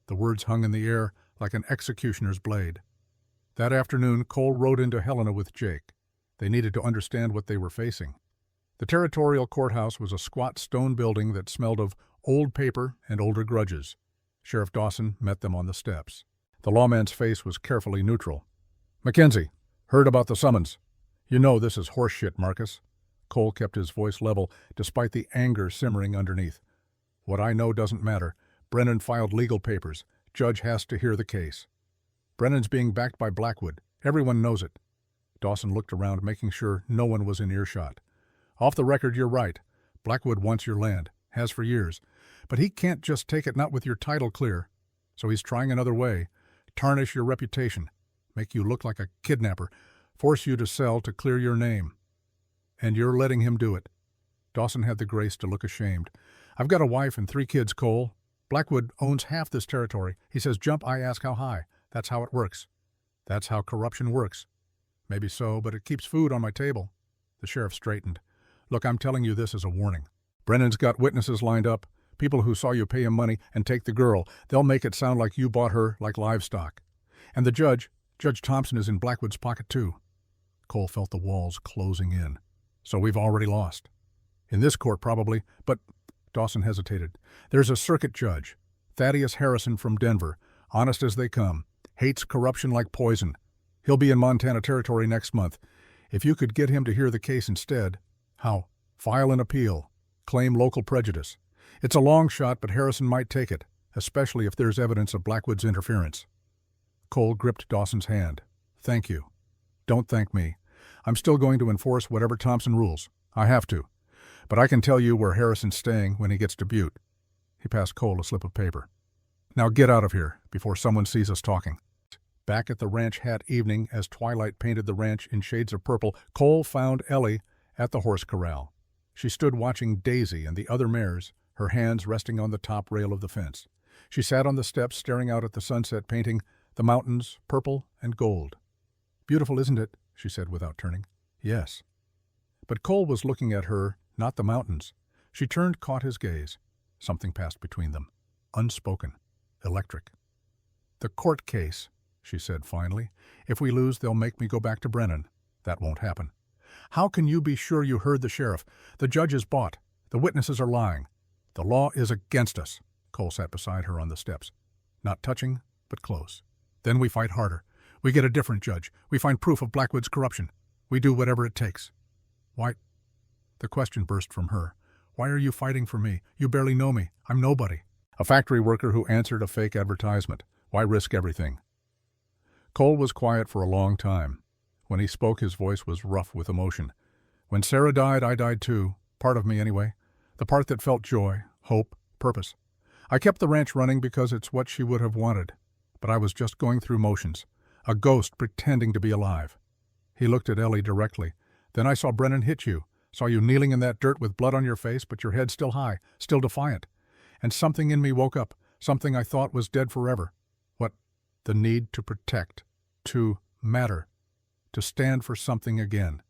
The words hung in the air like an executioner's blade. That afternoon, Cole rode into Helena with Jake. They needed to understand what they were facing. The territorial courthouse was a squat stone building that smelled of old paper and older grudges. Sheriff Dawson met them on the steps. The lawman's face was carefully neutral. "Mackenzie, heard about the summons. You know this is horseshit, Marcus." Cole kept his voice level, despite the anger simmering underneath. "What I know doesn't matter. Brennan filed legal papers. Judge has to hear the case. Brennan's being backed by Blackwood. Everyone knows it." Dawson looked around, making sure no one was in earshot. "Off the record, you're right. Blackwood wants your land. Has for years. But he can't just take it not with your title clear. So he's trying another way. Tarnish your reputation. Make you look like a kidnapper. Force you to sell to clear your name. And you're letting him do it." Dawson had the grace to look ashamed. "I've got a wife and 3 kids, Cole. Blackwood owns half this territory. He says jump, I ask how high. That's how it works. That's how corruption works. Maybe so, but it keeps food on my table. The sheriff straightened. Look, I'm telling you this as a warning. Brennan's got witnesses lined up, people who saw you pay him money and take the girl. They'll make it sound like you bought her like livestock. And the Judge Thompson is in Blackwood's pocket too. Cole felt the walls closing in. So we've already lost. In this court probably, but Dawson hesitated. There's a circuit judge, Thaddeus Harrison from Denver, honest as they come, hates corruption like poison. He'll be in Montana Territory next month. If you could get him to hear the case instead. How? File an appeal. Claim local prejudice. It's a long shot, but Harrison might take it, especially if there's evidence of Blackwood's interference. Cole gripped Dawson's hand. Thank you. Don't thank me. I'm still going to enforce whatever Thompson rules. I have to. But I can tell you where Harrison's staying when he gets to Butte. He passed Cole a slip of paper. Now get out of here before someone sees us talking. Back at the ranch that evening, as twilight painted the ranch in shades of purple, Cole found Ellie at the horse corral. She stood watching Daisy and the other mares, her hands resting on the top rail of the fence. She sat on the steps staring out at the sunset, painting the mountains purple and gold. Beautiful, isn't it? She said without turning. Yes. But Cole was looking at her, not the mountains. She turned, caught his gaze. Something passed between them. Unspoken. Electric. The court case, she said finally. If we lose, they'll make me go back to Brennan. That won't happen. How can you be sure you heard the sheriff? The judge is bought. The witnesses are lying. The law is against us. Cole sat beside her on the steps. Not touching, but close. Then we fight harder. We get a different judge. We find proof of Blackwood's corruption. We do whatever it takes. Why? The question burst from her. Why are you fighting for me? You barely know me. I'm nobody. A factory worker who answered a fake advertisement. Why risk everything? Cole was quiet for a long time. When he spoke, his voice was rough with emotion. When Sarah died, I died too. Part of me, anyway. The part that felt joy, hope, purpose. I kept the ranch running because it's what she would have wanted. But I was just going through motions. A ghost pretending to be alive. He looked at Ellie directly. Then I saw Brennan hit you. Saw you kneeling in that dirt with blood on your face, but your head still high, still defiant. And something in me woke up. Something I thought was dead forever. What? The need to protect. To matter. To stand for something again.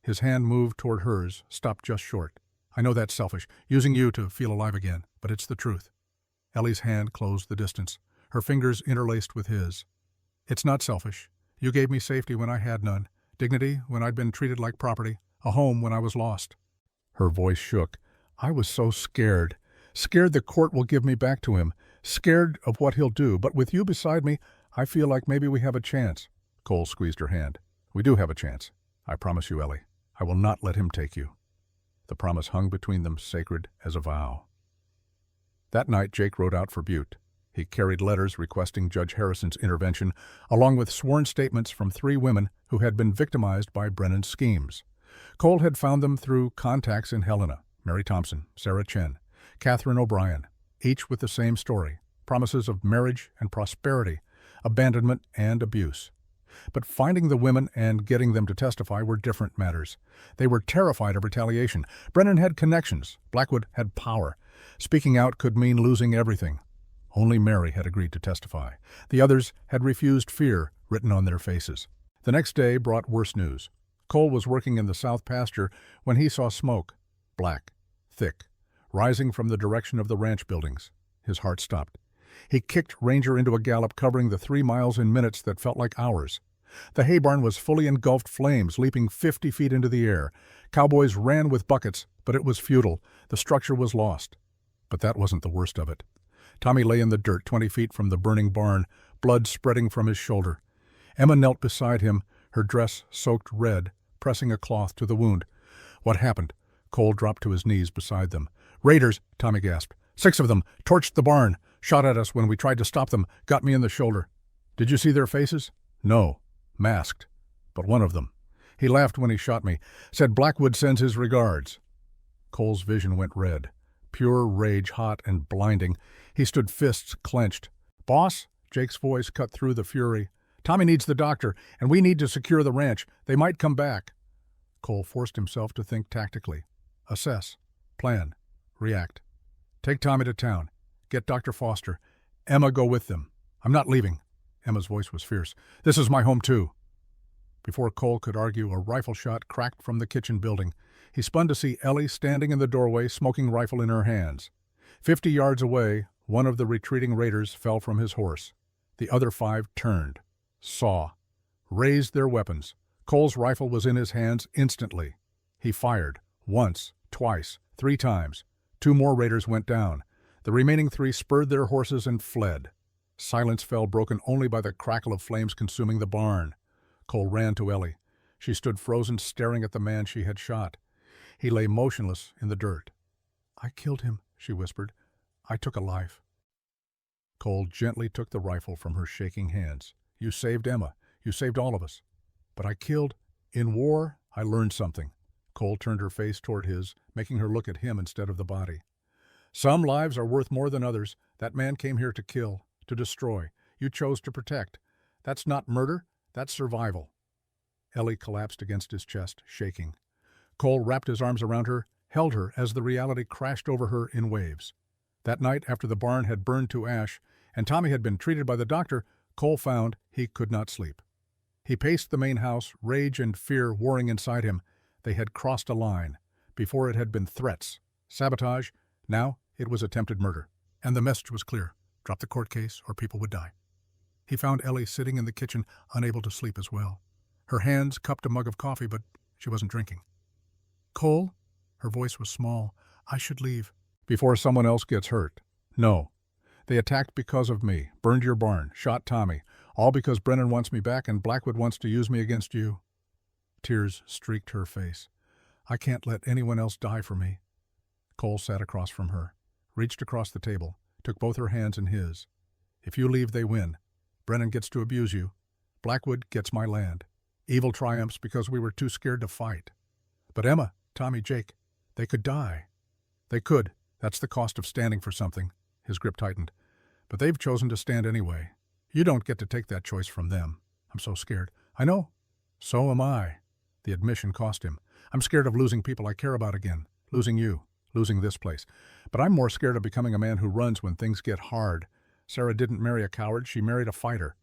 His hand moved toward hers, stopped just short. I know that's selfish, using you to feel alive again, but it's the truth. Ellie's hand closed the distance, her fingers interlaced with his. It's not selfish. You gave me safety when I had none, dignity when I'd been treated like property, a home when I was lost. Her voice shook. I was so scared. Scared the court will give me back to him. Scared of what he'll do, but with you beside me, I feel like maybe we have a chance. Cole squeezed her hand. We do have a chance. I promise you, Ellie. I will not let him take you. The promise hung between them, sacred as a vow. That night, Jake rode out for Butte. He carried letters requesting Judge Harrison's intervention, along with sworn statements from 3 women who had been victimized by Brennan's schemes. Cole had found them through contacts in Helena, Mary Thompson, Sarah Chen, Catherine O'Brien, each with the same story, promises of marriage and prosperity, abandonment and abuse. But finding the women and getting them to testify were different matters. They were terrified of retaliation. Brennan had connections. Blackwood had power. Speaking out could mean losing everything. Only Mary had agreed to testify. The others had refused, fear written on their faces. The next day brought worse news. Cole was working in the south pasture when he saw smoke, black, thick, rising from the direction of the ranch buildings. His heart stopped. He kicked Ranger into a gallop, covering the 3 miles in minutes that felt like hours. The hay barn was fully engulfed flames, leaping 50 feet into the air. Cowboys ran with buckets, but it was futile. The structure was lost. But that wasn't the worst of it. Tommy lay in the dirt 20 feet from the burning barn, blood spreading from his shoulder. Emma knelt beside him, her dress soaked red, pressing a cloth to the wound. What happened? Cole dropped to his knees beside them. Raiders, Tommy gasped. 6 of them, torched the barn, shot at us when we tried to stop them, got me in the shoulder. Did you see their faces? No. Masked. But one of them. He laughed when he shot me, said Blackwood sends his regards. Cole's vision went red. Pure rage, hot and blinding. He stood, fists clenched. Boss? Jake's voice cut through the fury. Tommy needs the doctor, and we need to secure the ranch. They might come back. Cole forced himself to think tactically. Assess. Plan. React. Take Tommy to town. Get Dr. Foster. Emma, go with them. I'm not leaving. Emma's voice was fierce. "This is my home, too." Before Cole could argue, a rifle shot cracked from the kitchen building. He spun to see Ellie standing in the doorway, smoking rifle in her hands. 50 yards away, one of the retreating raiders fell from his horse. The other 5 turned, saw, raised their weapons. Cole's rifle was in his hands instantly. He fired, once, twice, 3 times. 2 more raiders went down. The remaining 3 spurred their horses and fled. Silence fell, broken only by the crackle of flames consuming the barn. Cole ran to Ellie. She stood frozen, staring at the man she had shot. He lay motionless in the dirt. "I killed him," she whispered. "I took a life." Cole gently took the rifle from her shaking hands. "You saved Emma. You saved all of us. But I killed. In war, I learned something." Cole turned her face toward his, making her look at him instead of the body. "Some lives are worth more than others. That man came here to kill, to destroy. You chose to protect. That's not murder. That's survival." Ellie collapsed against his chest, shaking. Cole wrapped his arms around her, held her as the reality crashed over her in waves. That night, after the barn had burned to ash and Tommy had been treated by the doctor, Cole found he could not sleep. He paced the main house, rage and fear warring inside him. They had crossed a line. Before it had been threats, sabotage. Now it was attempted murder. And the message was clear. Drop the court case or people would die. He found Ellie sitting in the kitchen, unable to sleep as well. Her hands cupped a mug of coffee, but she wasn't drinking. "Cole?" Her voice was small. "I should leave." "Before someone else gets hurt." "No. They attacked because of me, burned your barn, shot Tommy, all because Brennan wants me back and Blackwood wants to use me against you." Tears streaked her face. "I can't let anyone else die for me." Cole sat across from her, reached across the table, took both her hands in his. "If you leave, they win. Brennan gets to abuse you. Blackwood gets my land. Evil triumphs because we were too scared to fight. But Emma, Tommy, Jake, they could die." "They could. That's the cost of standing for something." His grip tightened. "But they've chosen to stand anyway. You don't get to take that choice from them." "I'm so scared." "I know. So am I." The admission cost him. "I'm scared of losing people I care about again. Losing you. Losing this place. But I'm more scared of becoming a man who runs when things get hard. Sarah didn't marry a coward. She married a fighter."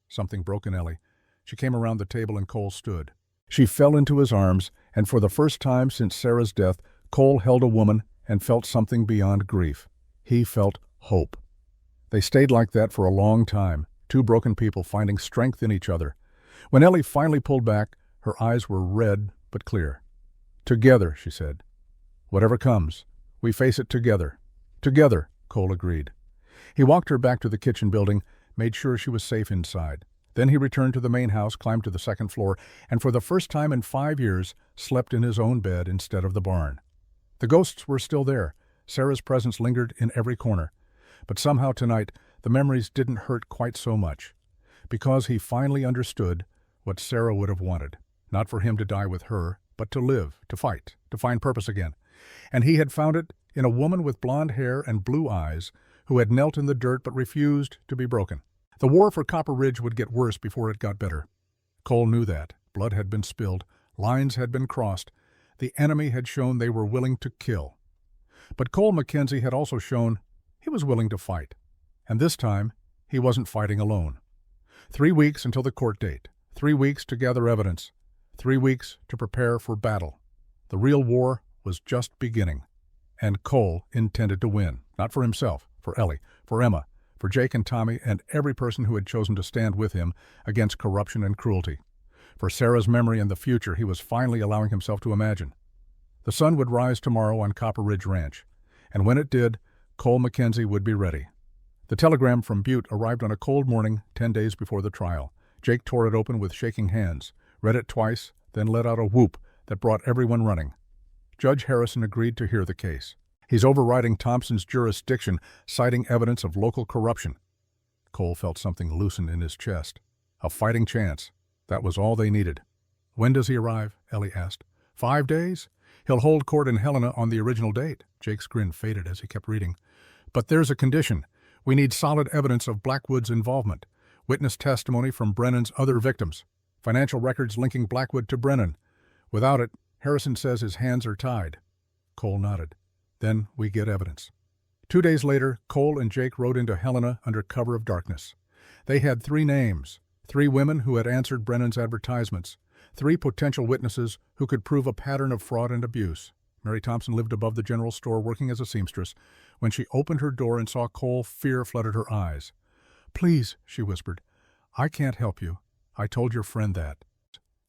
Something broke in Ellie. She came around the table and Cole stood. She fell into his arms, and for the first time since Sarah's death, Cole held a woman and felt something beyond grief. He felt hope. They stayed like that for a long time, 2 broken people finding strength in each other. When Ellie finally pulled back, her eyes were red but clear. "Together," she said. "Whatever comes, we face it together." "Together," Cole agreed. He walked her back to the kitchen building, made sure she was safe inside. Then he returned to the main house, climbed to the 2nd floor, and for the first time in 5 years, slept in his own bed instead of the barn. The ghosts were still there. Sarah's presence lingered in every corner. But somehow tonight, the memories didn't hurt quite so much. Because he finally understood what Sarah would have wanted. Not for him to die with her, but to live, to fight, to find purpose again. And he had found it in a woman with blonde hair and blue eyes who had knelt in the dirt but refused to be broken. The war for Copper Ridge would get worse before it got better. Cole knew that. Blood had been spilled. Lines had been crossed. The enemy had shown they were willing to kill. But Cole Mackenzie had also shown he was willing to fight. And this time, he wasn't fighting alone. 3 weeks until the court date. 3 weeks to gather evidence. 3 weeks to prepare for battle. The real war was just beginning. And Cole intended to win. Not for himself, for Ellie, for Emma, for Jake and Tommy, and every person who had chosen to stand with him against corruption and cruelty. For Sarah's memory and the future he was finally allowing himself to imagine. The sun would rise tomorrow on Copper Ridge Ranch, and when it did, Cole Mackenzie would be ready. The telegram from Butte arrived on a cold morning 10 days before the trial. Jake tore it open with shaking hands, read it twice, then let out a whoop that brought everyone running. Judge Harrison agreed to hear the case. He's overriding Thompson's jurisdiction, citing evidence of local corruption. Cole felt something loosen in his chest. A fighting chance. That was all they needed. "When does he arrive?" Ellie asked. 5 days? He'll hold court in Helena on the original date. Jake's grin faded as he kept reading. "But there's a condition. We need solid evidence of Blackwood's involvement. Witness testimony from Brennan's other victims. Financial records linking Blackwood to Brennan. Without it, Harrison says his hands are tied." Cole nodded. "Then we get evidence." 2 days later, Cole and Jake rode into Helena under cover of darkness. They had 3 names, 3 women who had answered Brennan's advertisements, 3 potential witnesses who could prove a pattern of fraud and abuse. Mary Thompson lived above the general store working as a seamstress. When she opened her door and saw Cole, fear flooded her eyes. "Please," she whispered, "I can't help you. I told your friend that."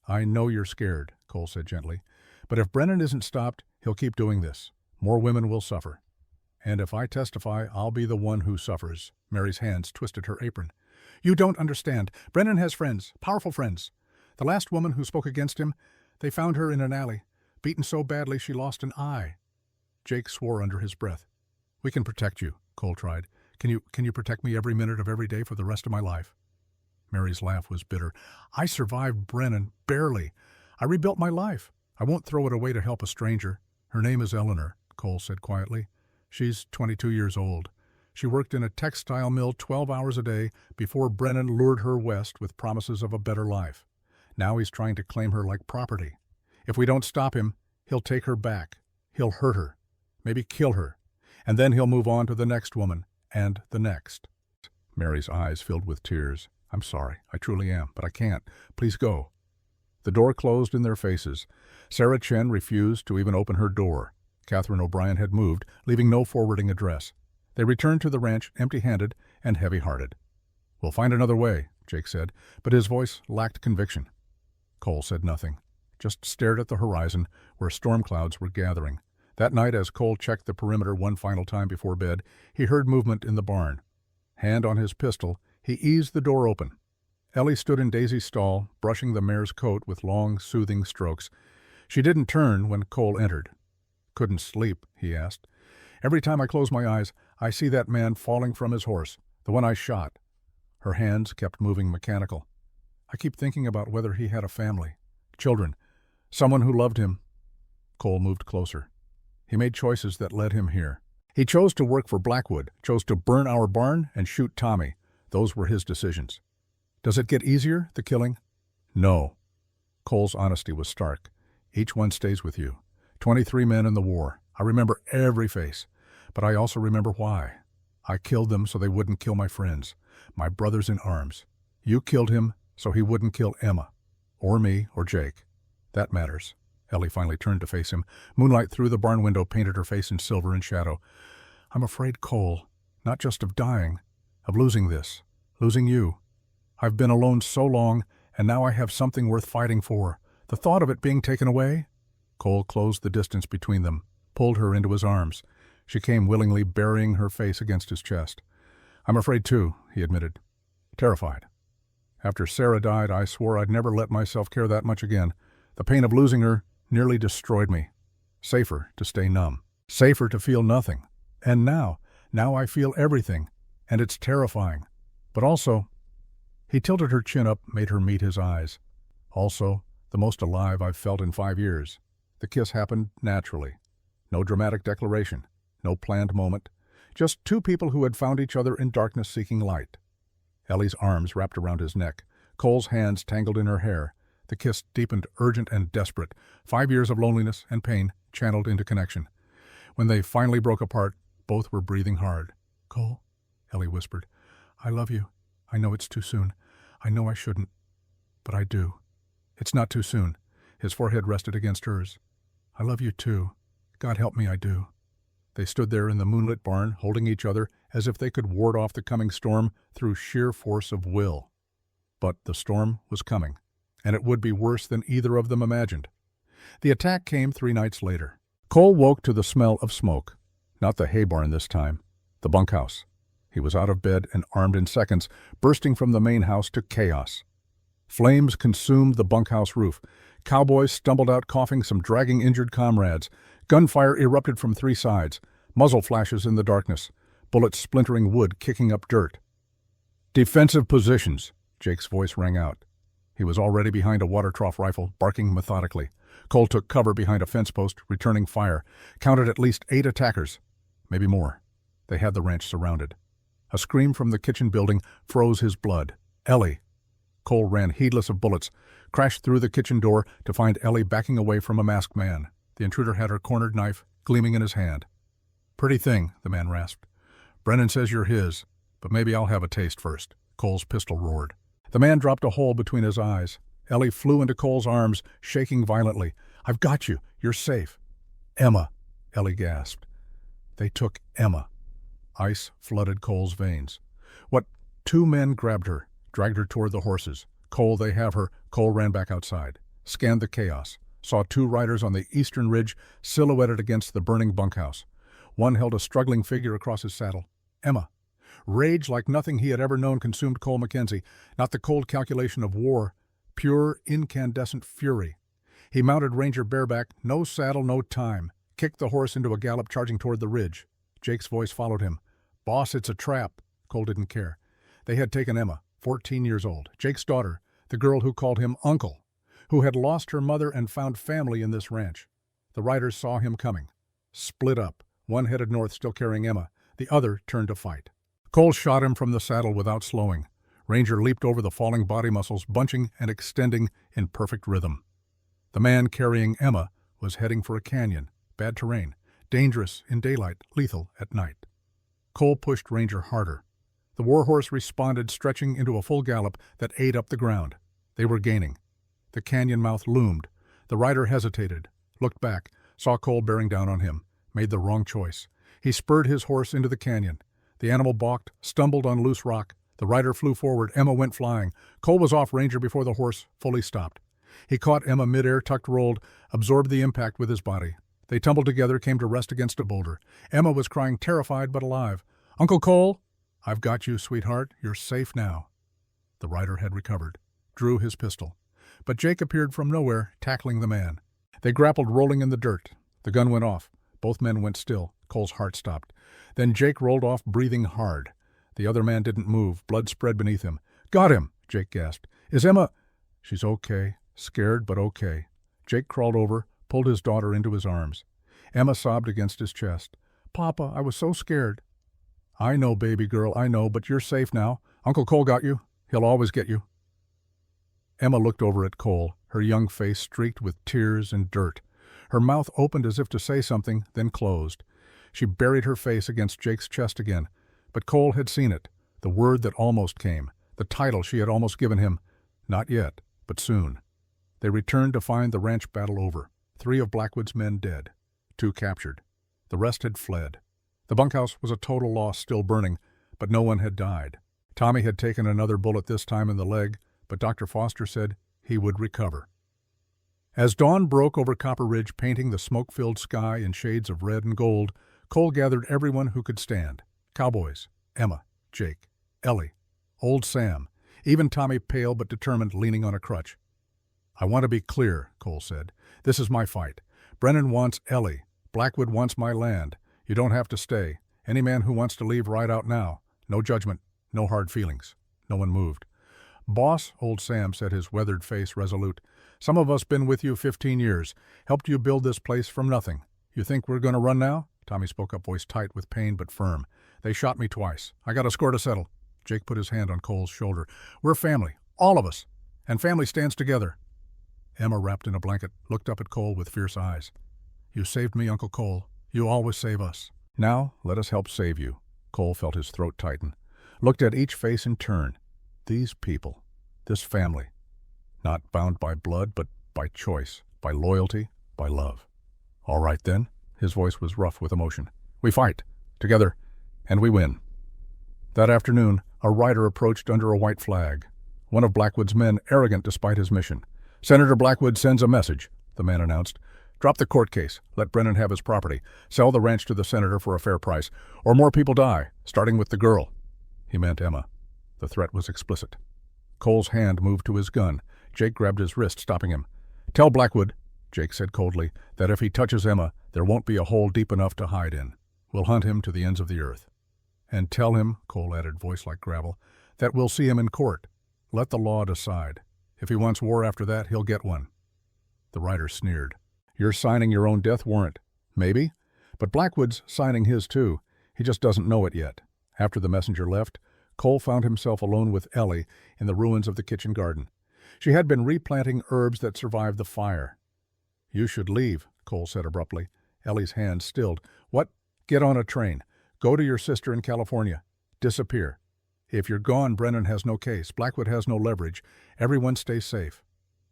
"I know you're scared," Cole said gently. "But if Brennan isn't stopped, he'll keep doing this. More women will suffer. And if I testify, I'll be the one who suffers." Mary's hands twisted her apron. "You don't understand. Brennan has friends, powerful friends. The last woman who spoke against him, they found her in an alley, beaten so badly she lost an eye." Jake swore under his breath. "We can protect you," Cole tried. Can you protect me every minute of every day for the rest of my life?" Mary's laugh was bitter. "I survived Brennan, barely. I rebuilt my life. I won't throw it away to help a stranger. Her name is Eleanor," Cole said quietly. "She's 22 years old. She worked in a textile mill 12 hours a day before Brennan lured her west with promises of a better life. Now he's trying to claim her like property. If we don't stop him, he'll take her back. He'll hurt her, maybe kill her, and then he'll move on to the next woman, and the next." Mary's eyes filled with tears. "I'm sorry, I truly am, but I can't. Please go." The door closed in their faces. Sarah Chen refused to even open her door. Catherine O'Brien had moved, leaving no forwarding address. They returned to the ranch empty-handed and heavy-hearted. "We'll find another way," Jake said, but his voice lacked conviction. Cole said nothing, just stared at the horizon where storm clouds were gathering. That night, as Cole checked the perimeter one final time before bed, he heard movement in the barn. Hand on his pistol, he eased the door open. Ellie stood in Daisy's stall, brushing the mare's coat with long, soothing strokes. She didn't turn when Cole entered. "Couldn't sleep?" he asked. "Every time I close my eyes, I see that man falling from his horse, the one I shot." Her hands kept moving mechanical. "I keep thinking about whether he had a family, children, someone who loved him." Cole moved closer. "He made choices that led him here. He chose to work for Blackwood, chose to burn our barn and shoot Tommy. Those were his decisions. Does it get easier, the killing?" "No." Cole's honesty was stark. "Each one stays with you. 23 men in the war. I remember every face. But I also remember why. I killed them so they wouldn't kill my friends, my brothers in arms. You killed him so he wouldn't kill Emma, or me, or Jake. That matters." Ellie finally turned to face him. Moonlight through the barn window painted her face in silver and shadow. "I'm afraid, Cole, not just of dying, of losing this, losing you. I've been alone so long, and now I have something worth fighting for. The thought of it being taken away." Cole closed the distance between them, pulled her into his arms. She came willingly, burying her face against his chest. "I'm afraid too," he admitted. "Terrified. After Sarah died, I swore I'd never let myself care that much again. The pain of losing her nearly destroyed me. Safer to stay numb. Safer to feel nothing. And now I feel everything, and it's terrifying. But also," he tilted her chin up, made her meet his eyes, "also, the most alive I've felt in 5 years. The kiss happened naturally. No dramatic declaration, no planned moment. Just 2 people who had found each other in darkness seeking light." Ellie's arms wrapped around his neck. Cole's hands tangled in her hair. The kiss deepened, urgent and desperate. 5 years of loneliness and pain channeled into connection. When they finally broke apart, both were breathing hard. "Cole," Ellie whispered, "I love you. I know it's too soon. I know I shouldn't. But I do. It's not too soon." His forehead rested against hers. "I love you too. God help me, I do." They stood there in the moonlit barn, holding each other as if they could ward off the coming storm through sheer force of will. But the storm was coming, and it would be worse than either of them imagined. The attack came 3 nights later. Cole woke to the smell of smoke. Not the hay barn this time, the bunkhouse. He was out of bed and armed in seconds, bursting from the main house to chaos. Flames consumed the bunkhouse roof. Cowboys stumbled out coughing, some dragging injured comrades. Gunfire erupted from 3 sides, muzzle flashes in the darkness, bullets splintering wood, kicking up dirt. "Defensive positions," Jake's voice rang out. He was already behind a water trough rifle, barking methodically. Cole took cover behind a fence post, returning fire. Counted at least 8 attackers, maybe more. They had the ranch surrounded. A scream from the kitchen building froze his blood. "Ellie!" Cole ran heedless of bullets, crashed through the kitchen door to find Ellie backing away from a masked man. The intruder had her cornered knife gleaming in his hand. "Pretty thing," the man rasped. "Brennan says you're his, but maybe I'll have a taste first." Cole's pistol roared. The man dropped a hole between his eyes. Ellie flew into Cole's arms, shaking violently. "I've got you. You're safe." "Emma," Ellie gasped. They took Emma. Ice flooded Cole's veins. What? Two men grabbed her, dragged her toward the horses. "Cole, they have her." Cole ran back outside, scanned the chaos, saw two riders on the eastern ridge silhouetted against the burning bunkhouse. One held a struggling figure across his saddle. Emma. Rage like nothing he had ever known consumed Cole Mackenzie, not the cold calculation of war, pure, incandescent fury. He mounted Ranger bareback, no saddle, no time, kicked the horse into a gallop charging toward the ridge. Jake's voice followed him. "Boss, it's a trap." Cole didn't care. They had taken Emma, 14 years old, Jake's daughter, the girl who called him uncle, who had lost her mother and found family in this ranch. The riders saw him coming. Split up. One headed north, still carrying Emma. The other turned to fight. Cole shot him from the saddle without slowing. Ranger leaped over the falling body muscles, bunching and extending in perfect rhythm. The man carrying Emma was heading for a canyon, bad terrain, dangerous in daylight, lethal at night. Cole pushed Ranger harder. The warhorse responded, stretching into a full gallop that ate up the ground. They were gaining. The canyon mouth loomed. The rider hesitated, looked back, saw Cole bearing down on him, made the wrong choice. He spurred his horse into the canyon. The animal balked, stumbled on loose rock. The rider flew forward. Emma went flying. Cole was off Ranger before the horse fully stopped. He caught Emma midair, tucked, rolled, absorbed the impact with his body. They tumbled together, came to rest against a boulder. Emma was crying, terrified but alive. "Uncle Cole!" "I've got you, sweetheart. You're safe now." The rider had recovered, drew his pistol. But Jake appeared from nowhere, tackling the man. They grappled, rolling in the dirt. The gun went off. Both men went still. Cole's heart stopped. Then Jake rolled off, breathing hard. The other man didn't move. Blood spread beneath him. "Got him!" Jake gasped. "Is Emma—" "She's okay. Scared, but okay." Jake crawled over, pulled his daughter into his arms. Emma sobbed against his chest. "Papa, I was so scared." "I know, baby girl, I know, but you're safe now. Uncle Cole got you. He'll always get you." Emma looked over at Cole, her young face streaked with tears and dirt. Her mouth opened as if to say something, then closed. She buried her face against Jake's chest again. But Cole had seen it, the word that almost came, the title she had almost given him. Not yet, but soon. They returned to find the ranch battle over. 3 of Blackwood's men dead, 2 captured. The rest had fled. The bunkhouse was a total loss, still burning, but no one had died. Tommy had taken another bullet, this time in the leg, but Dr. Foster said he would recover. As dawn broke over Copper Ridge, painting the smoke-filled sky in shades of red and gold, Cole gathered everyone who could stand. Cowboys, Emma, Jake, Ellie, old Sam, even Tommy, pale but determined, leaning on a crutch. "I want to be clear," Cole said. "This is my fight. Brennan wants Ellie. Blackwood wants my land. You don't have to stay. Any man who wants to leave, ride out now. No judgment, no hard feelings." No one moved. "Boss," old Sam said, his weathered face resolute, "some of us been with you 15 years, helped you build this place from nothing. You think we're going to run now?" Tommy spoke up, voice tight with pain but firm. "They shot me twice. I got a score to settle." Jake put his hand on Cole's shoulder. "We're family, all of us, and family stands together." Emma, wrapped in a blanket, looked up at Cole with fierce eyes. "You saved me, Uncle Cole. You always save us. Now let us help save you." Cole felt his throat tighten, looked at each face in turn. These people, this family, not bound by blood, but by choice, by loyalty, by love. "All right, then." His voice was rough with emotion. "We fight, together, and we win." That afternoon, a rider approached under a white flag. One of Blackwood's men, arrogant despite his mission. "Senator Blackwood sends a message," the man announced. "Drop the court case. Let Brennan have his property. Sell the ranch to the senator for a fair price, or more people die, starting with the girl." He meant Emma. The threat was explicit. Cole's hand moved to his gun. Jake grabbed his wrist, stopping him. "Tell Blackwood," Jake said coldly, "that if he touches Emma, there won't be a hole deep enough to hide in. We'll hunt him to the ends of the earth." "And tell him," Cole added, voice like gravel, "that we'll see him in court. Let the law decide. If he wants war after that, he'll get one." The rider sneered. "You're signing your own death warrant." "Maybe. But Blackwood's signing his too. He just doesn't know it yet." After the messenger left, Cole found himself alone with Ellie in the ruins of the kitchen garden. She had been replanting herbs that survived the fire. "You should leave," Cole said abruptly. Ellie's hand stilled. "What?" "Get on a train. Go to your sister in California. Disappear. If you're gone, Brennan has no case. Blackwood has no leverage. Everyone stays safe.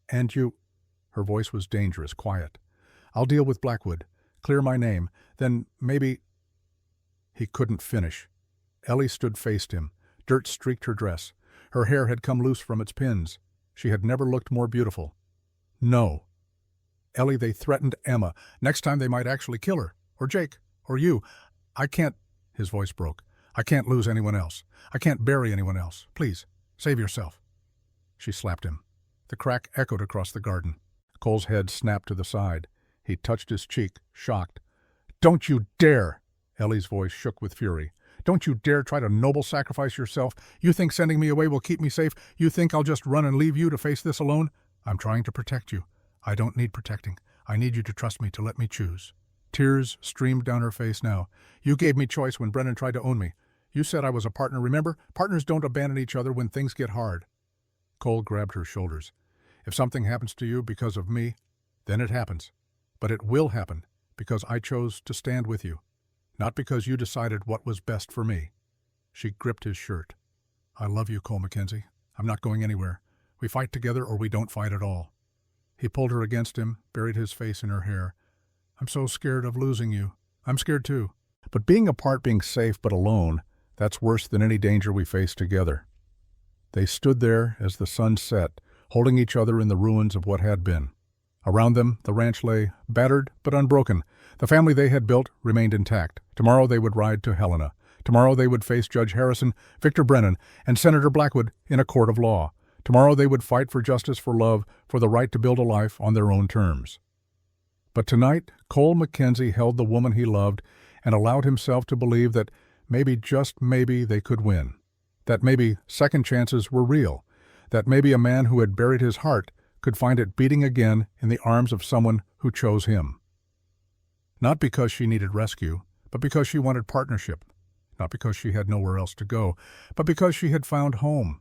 And you—" Her voice was dangerous, quiet. "I'll deal with Blackwood. Clear my name. Then maybe—" He couldn't finish. Ellie stood faced him. Dirt streaked her dress. Her hair had come loose from its pins. She had never looked more beautiful. "No." "Ellie, they threatened Emma. Next time they might actually kill her. Or Jake. Or you. I can't—" His voice broke. "I can't lose anyone else. I can't bury anyone else. Please, save yourself." She slapped him. The crack echoed across the garden. Cole's head snapped to the side. He touched his cheek, shocked. "Don't you dare!" Ellie's voice shook with fury. "Don't you dare try to noble sacrifice yourself. You think sending me away will keep me safe? You think I'll just run and leave you to face this alone? I'm trying to protect you. I don't need protecting. I need you to trust me, to let me choose." Tears streamed down her face now. "You gave me choice when Brennan tried to own me. You said I was a partner, remember? Partners don't abandon each other when things get hard." Cole grabbed her shoulders. "If something happens to you because of me, then it happens. But it will happen because I chose to stand with you, not because you decided what was best for me." She gripped his shirt. "I love you, Cole Mackenzie. I'm not going anywhere. We fight together or we don't fight at all." He pulled her against him, buried his face in her hair. "I'm so scared of losing you. I'm scared too. But being apart, being safe but alone, that's worse than any danger we face together." They stood there as the sun set, holding each other in the ruins of what had been. Around them, the ranch lay, battered but unbroken. The family they had built remained intact. Tomorrow they would ride to Helena. Tomorrow they would face Judge Harrison, Victor Brennan, and Senator Blackwood in a court of law. Tomorrow they would fight for justice, for love, for the right to build a life on their own terms. But tonight, Cole Mackenzie held the woman he loved and allowed himself to believe that maybe, just maybe, they could win. That maybe second chances were real. That maybe a man who had buried his heart could find it beating again in the arms of someone who chose him. Not because she needed rescue, but because she wanted partnership. Not because she had nowhere else to go, but because she had found home.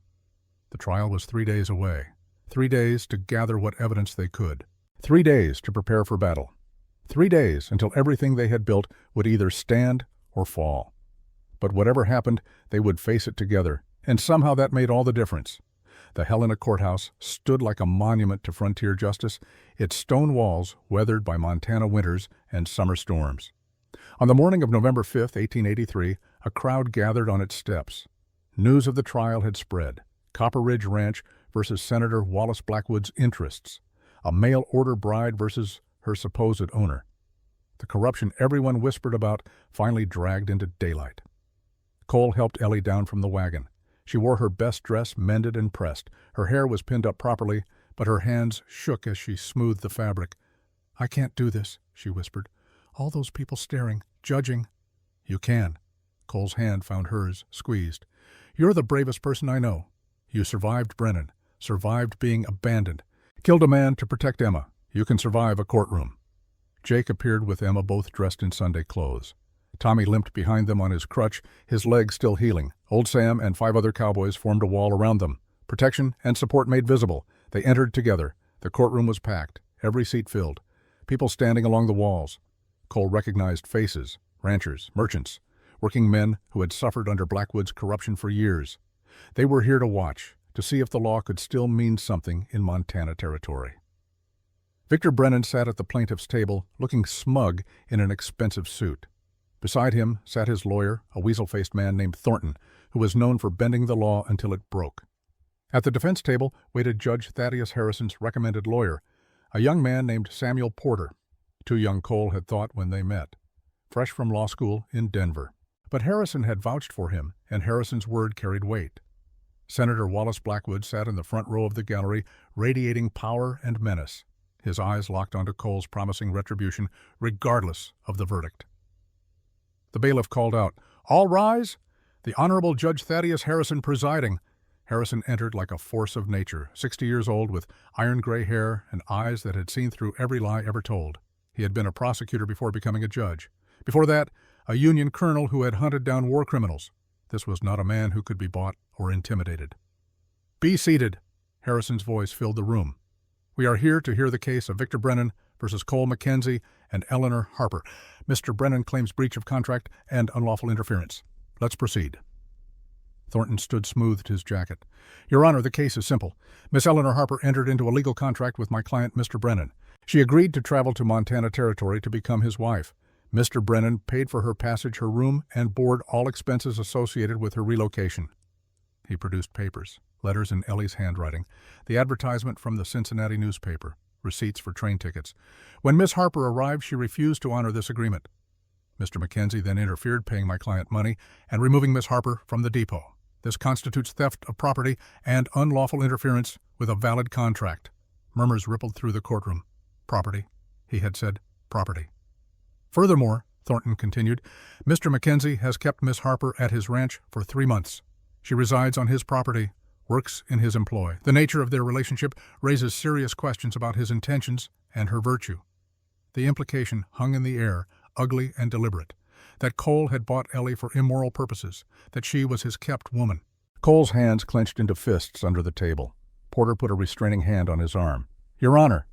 The trial was 3 days away. 3 days to gather what evidence they could. 3 days to prepare for battle. 3 days until everything they had built would either stand or fall. But whatever happened, they would face it together, and somehow that made all the difference. The Helena courthouse stood like a monument to frontier justice, its stone walls weathered by Montana winters and summer storms. On the morning of November 5, 1883, a crowd gathered on its steps. News of the trial had spread. Copper Ridge Ranch versus Senator Wallace Blackwood's interests. A mail-order bride versus her supposed owner. The corruption everyone whispered about finally dragged into daylight. Cole helped Ellie down from the wagon. She wore her best dress mended and pressed. Her hair was pinned up properly, but her hands shook as she smoothed the fabric. "I can't do this," she whispered. "All those people staring, judging." "You can." Cole's hand found hers, squeezed. "You're the bravest person I know. You survived Brennan, survived being abandoned, killed a man to protect Emma. You can survive a courtroom." Jake appeared with Emma, both dressed in Sunday clothes. Tommy limped behind them on his crutch, his leg still healing. Old Sam and 5 other cowboys formed a wall around them. Protection and support made visible. They entered together. The courtroom was packed, every seat filled. People standing along the walls. Cole recognized faces, ranchers, merchants, working men who had suffered under Blackwood's corruption for years. They were here to watch, to see if the law could still mean something in Montana territory. Victor Brennan sat at the plaintiff's table, looking smug in an expensive suit. Beside him sat his lawyer, a weasel-faced man named Thornton, who was known for bending the law until it broke. At the defense table waited Judge Thaddeus Harrison's recommended lawyer, a young man named Samuel Porter. Too young, Cole had thought when they met. Fresh from law school in Denver. But Harrison had vouched for him, and Harrison's word carried weight. Senator Wallace Blackwood sat in the front row of the gallery, radiating power and menace, his eyes locked onto Cole's promising retribution, regardless of the verdict. The bailiff called out, "All rise! The Honorable Judge Thaddeus Harrison presiding." Harrison entered like a force of nature, 60 years old, with iron-gray hair and eyes that had seen through every lie ever told. He had been a prosecutor before becoming a judge. Before that, a Union colonel who had hunted down war criminals. This was not a man who could be bought or intimidated. "Be seated." Harrison's voice filled the room. "We are here to hear the case of Victor Brennan versus Cole Mackenzie and Eleanor Harper. Mr. Brennan claims breach of contract and unlawful interference. Let's proceed." Thornton smoothed his jacket. Your Honor, the case is simple. Miss Eleanor Harper entered into a legal contract with my client, Mr. Brennan. She agreed to travel to Montana Territory to become his wife. Mr. Brennan paid for her passage, her room, and board, all expenses associated with her relocation. He produced papers, letters in Ellie's handwriting, the advertisement from the Cincinnati newspaper, receipts for train tickets. When Miss Harper arrived, she refused to honor this agreement. Mr. Mackenzie then interfered, paying my client money and removing Miss Harper from the depot. This constitutes theft of property and unlawful interference with a valid contract. Murmurs rippled through the courtroom. Property, he had said, property. Furthermore, Thornton continued, Mr. Mackenzie has kept Miss Harper at his ranch for 3 months. She resides on his property, works in his employ. The nature of their relationship raises serious questions about his intentions and her virtue. The implication hung in the air, ugly and deliberate, that Cole had bought Ellie for immoral purposes, that she was his kept woman. Cole's hands clenched into fists under the table. Porter put a restraining hand on his arm. Your Honor,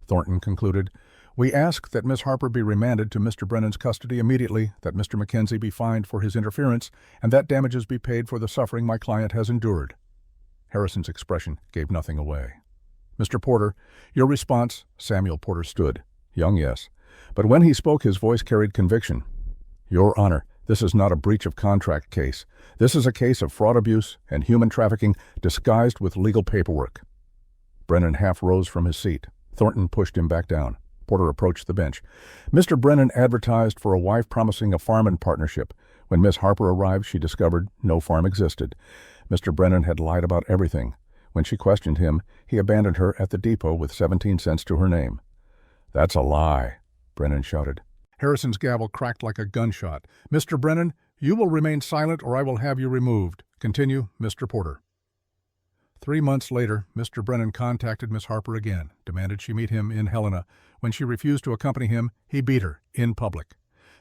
Thornton concluded, we ask that Miss Harper be remanded to Mr. Brennan's custody immediately, that Mr. Mackenzie be fined for his interference, and that damages be paid for the suffering my client has endured. Harrison's expression gave nothing away. Mr. Porter, your response. Samuel Porter stood. Young, yes. But when he spoke, his voice carried conviction. Your Honor, this is not a breach of contract case. This is a case of fraud, abuse, and human trafficking disguised with legal paperwork. Brennan half rose from his seat. Thornton pushed him back down. Porter approached the bench. Mr. Brennan advertised for a wife promising a farm in partnership. When Miss Harper arrived, she discovered no farm existed. Mr. Brennan had lied about everything. When she questioned him, he abandoned her at the depot with 17 cents to her name. That's a lie, Brennan shouted. Harrison's gavel cracked like a gunshot. Mr. Brennan, you will remain silent or I will have you removed. Continue, Mr. Porter. 3 months later, Mr. Brennan contacted Miss Harper again, demanded she meet him in Helena. When she refused to accompany him, he beat her in public.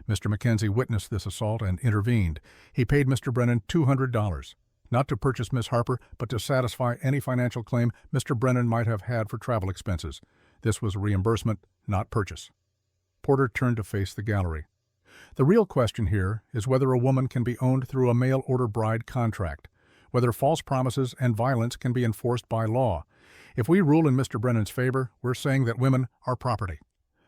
Mr. Mackenzie witnessed this assault and intervened. He paid Mr. Brennan $200, not to purchase Miss Harper, but to satisfy any financial claim Mr. Brennan might have had for travel expenses. This was reimbursement, not purchase. Porter turned to face the gallery. The real question here is whether a woman can be owned through a mail-order bride contract, whether false promises and violence can be enforced by law. If we rule in Mr. Brennan's favor, we're saying that women are property,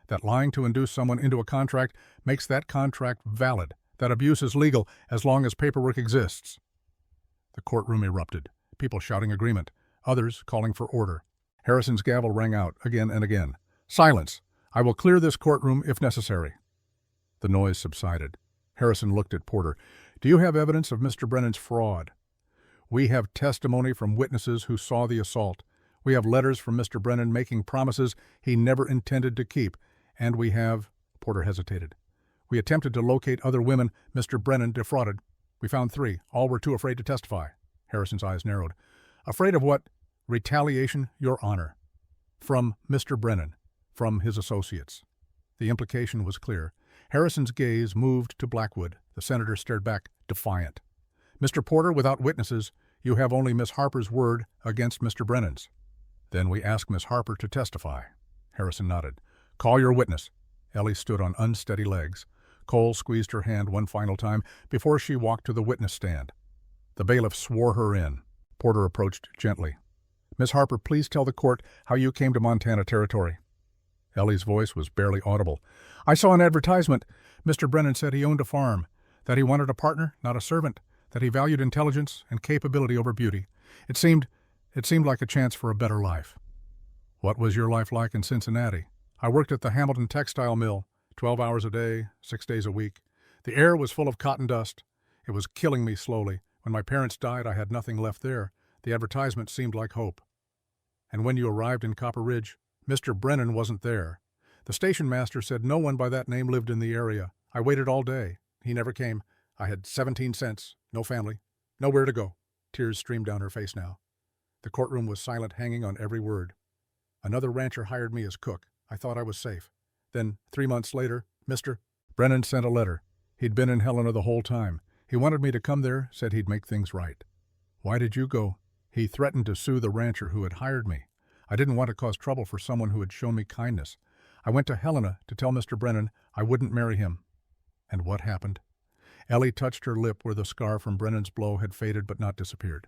that lying to induce someone into a contract makes that contract valid, that abuse is legal as long as paperwork exists. The courtroom erupted, people shouting agreement, others calling for order. Harrison's gavel rang out again and again. Silence! I will clear this courtroom if necessary. The noise subsided. Harrison looked at Porter. Do you have evidence of Mr. Brennan's fraud? We have testimony from witnesses who saw the assault. We have letters from Mr. Brennan making promises he never intended to keep. And we have... Porter hesitated. We attempted to locate other women Mr. Brennan defrauded. We found 3. All were too afraid to testify. Harrison's eyes narrowed. Afraid of what? Retaliation, Your Honor. From Mr. Brennan. From his associates. The implication was clear. Harrison's gaze moved to Blackwood. The senator stared back, defiant. Mr. Porter, without witnesses, you have only Miss Harper's word against Mr. Brennan's. Then we ask Miss Harper to testify. Harrison nodded. Call your witness. Ellie stood on unsteady legs. Cole squeezed her hand one final time before she walked to the witness stand. The bailiff swore her in. Porter approached gently. Miss Harper, please tell the court how you came to Montana Territory. Ellie's voice was barely audible. I saw an advertisement. Mr. Brennan said he owned a farm, that he wanted a partner, not a servant, that he valued intelligence and capability over beauty. It seemed like a chance for a better life. What was your life like in Cincinnati? I worked at the Hamilton textile mill, 12 hours a day, 6 days a week. The air was full of cotton dust. It was killing me slowly. When my parents died, I had nothing left there. The advertisement seemed like hope. And when you arrived in Copper Ridge, Mr. Brennan wasn't there. The station master said no one by that name lived in the area. I waited all day. He never came. I had 17 cents, no family, nowhere to go. Tears streamed down her face now. The courtroom was silent, hanging on every word. Another rancher hired me as cook. I thought I was safe. Then, 3 months later, Mr. Brennan sent a letter. He'd been in Helena the whole time. He wanted me to come there, said he'd make things right. Why did you go? He threatened to sue the rancher who had hired me. I didn't want to cause trouble for someone who had shown me kindness. I went to Helena to tell Mr. Brennan I wouldn't marry him. And what happened? Ellie touched her lip where the scar from Brennan's blow had faded but not disappeared.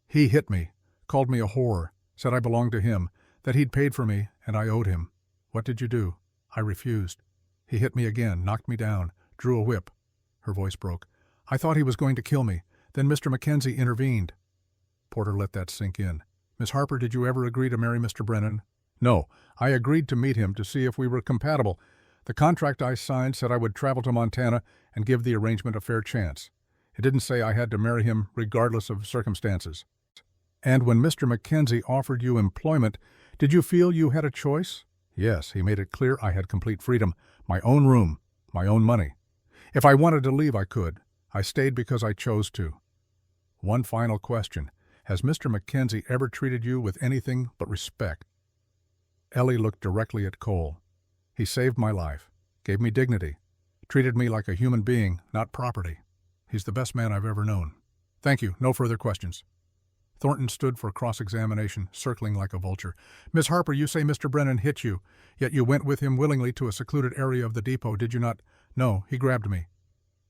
He hit me, called me a whore, said I belonged to him, that he'd paid for me, and I owed him. What did you do? I refused. He hit me again, knocked me down, drew a whip. Her voice broke. I thought he was going to kill me. Then Mr. Mackenzie intervened. Porter let that sink in. Miss Harper, did you ever agree to marry Mr. Brennan? No. I agreed to meet him to see if we were compatible. The contract I signed said I would travel to Montana and give the arrangement a fair chance. It didn't say I had to marry him regardless of circumstances. And when Mr. Mackenzie offered you employment, did you feel you had a choice? Yes, he made it clear I had complete freedom. My own room, my own money. If I wanted to leave, I could. I stayed because I chose to. One final question. Has Mr. Mackenzie ever treated you with anything but respect? Ellie looked directly at Cole. He saved my life, gave me dignity, treated me like a human being, not property. He's the best man I've ever known. Thank you. No further questions. Thornton stood for cross-examination, circling like a vulture. Miss Harper, you say Mr. Brennan hit you, yet you went with him willingly to a secluded area of the depot, did you not? No, he grabbed me.